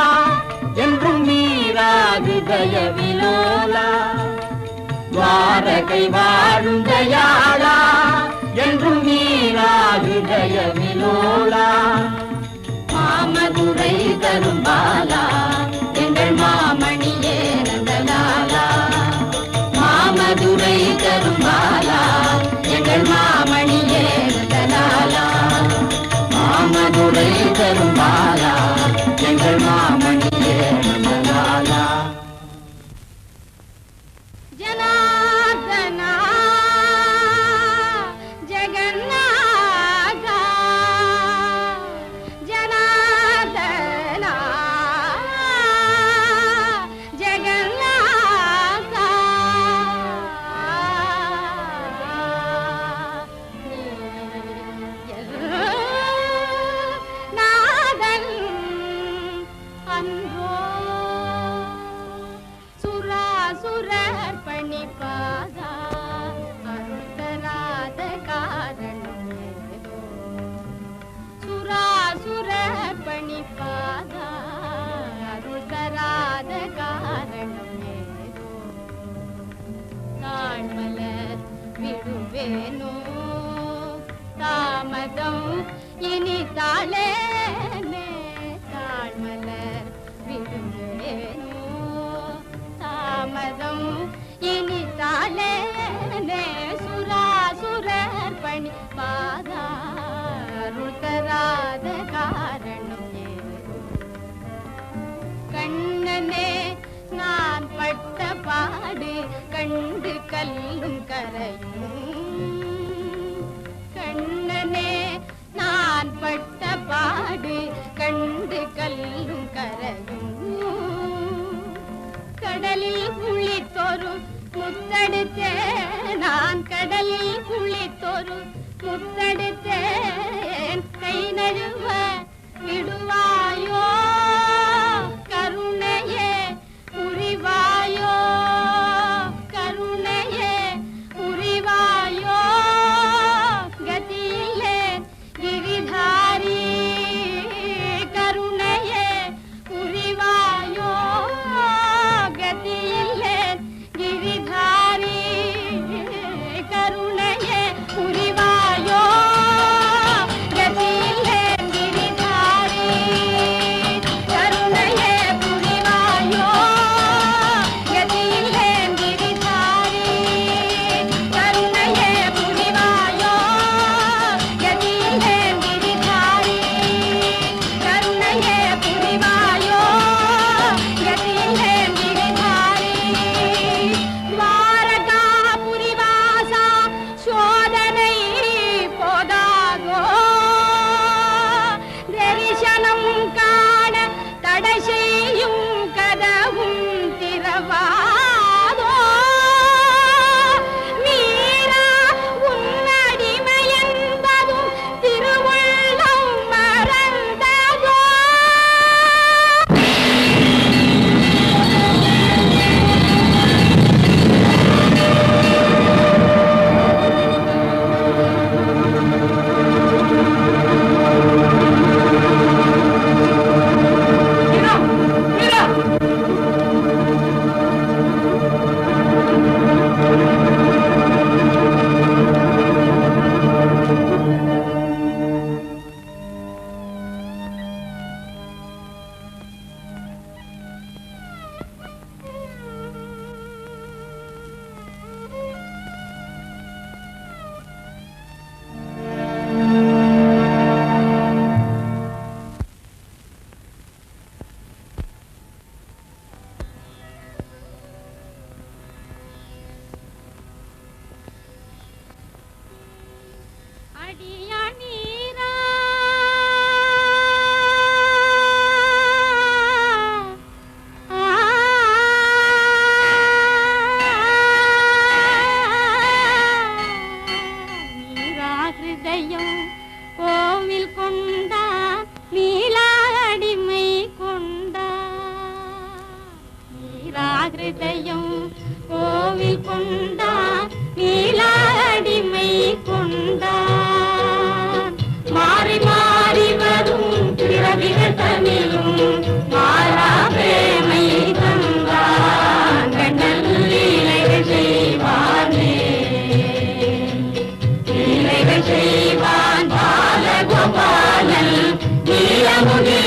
என்றும் நீராகு தயவிலோலா துவாரகை வாழும் தயாளா என்றும் நீராகு தயவிலோலா மாமதுரை தரும் பாலா எங்கள் மாமணியே நந்தலாலா மாமதுரை தரும் பாலா எங்கள் மாமணியே நந்தலாலா மாமதுரை தரும் பாலா எங்கள் மாமணியே நந்தலாலா ஜனார்தனா ஜெகநாதா ஜனார்தனா ஜெகநாதா நாதன் அன்போ சுராசுரர் பணிப்பாதா அருள் தராத காரணம் ஏதோ சுராசுரர் பணிப்பாதா அருள் தராத காரணம் ஏதோ தாழ்மலர் விடுவேனோ தாமதம் இனி தாளேனே தாழ்மலர் விடுவேனோ தாமதம் இனி தாளேனே சுராசுரர் பணி பாதா அருள் தராத காரணம் ஏதோ கண்ணனே நான் பட்ட பாடு கண்டு கல்லும் கரையும் கண்ணனே நான் பட்ட பாடு கண்டு கல்லும் கரையும் கடலில் குளித்தொரு முத்தெடுத்தேன் நான் கடலில் குளித்தொரு முத்தெடுத்தேன் கை நழுவ விடுவாயோ கருணையே புரிவாயோ கருணையே புரிவாயோ கதியிலே கிரிதாரி கருணையே புரிவாயோ கதியிலே கிரிதாரி கோவில் கொண்டா நீலாடிமை கொண்டா நீராகிருதயம் கோவில் கொண்டா நீலாடிமை கொண்டா மாறி மாறி வரும் பிறவிகள் தனிலும் மாறா பிரேமை தந்தான் கண்ணல் லீலைகள் செய்வானே லீலைகள் செய்வான் பாலகோபாலன் நீலமுனி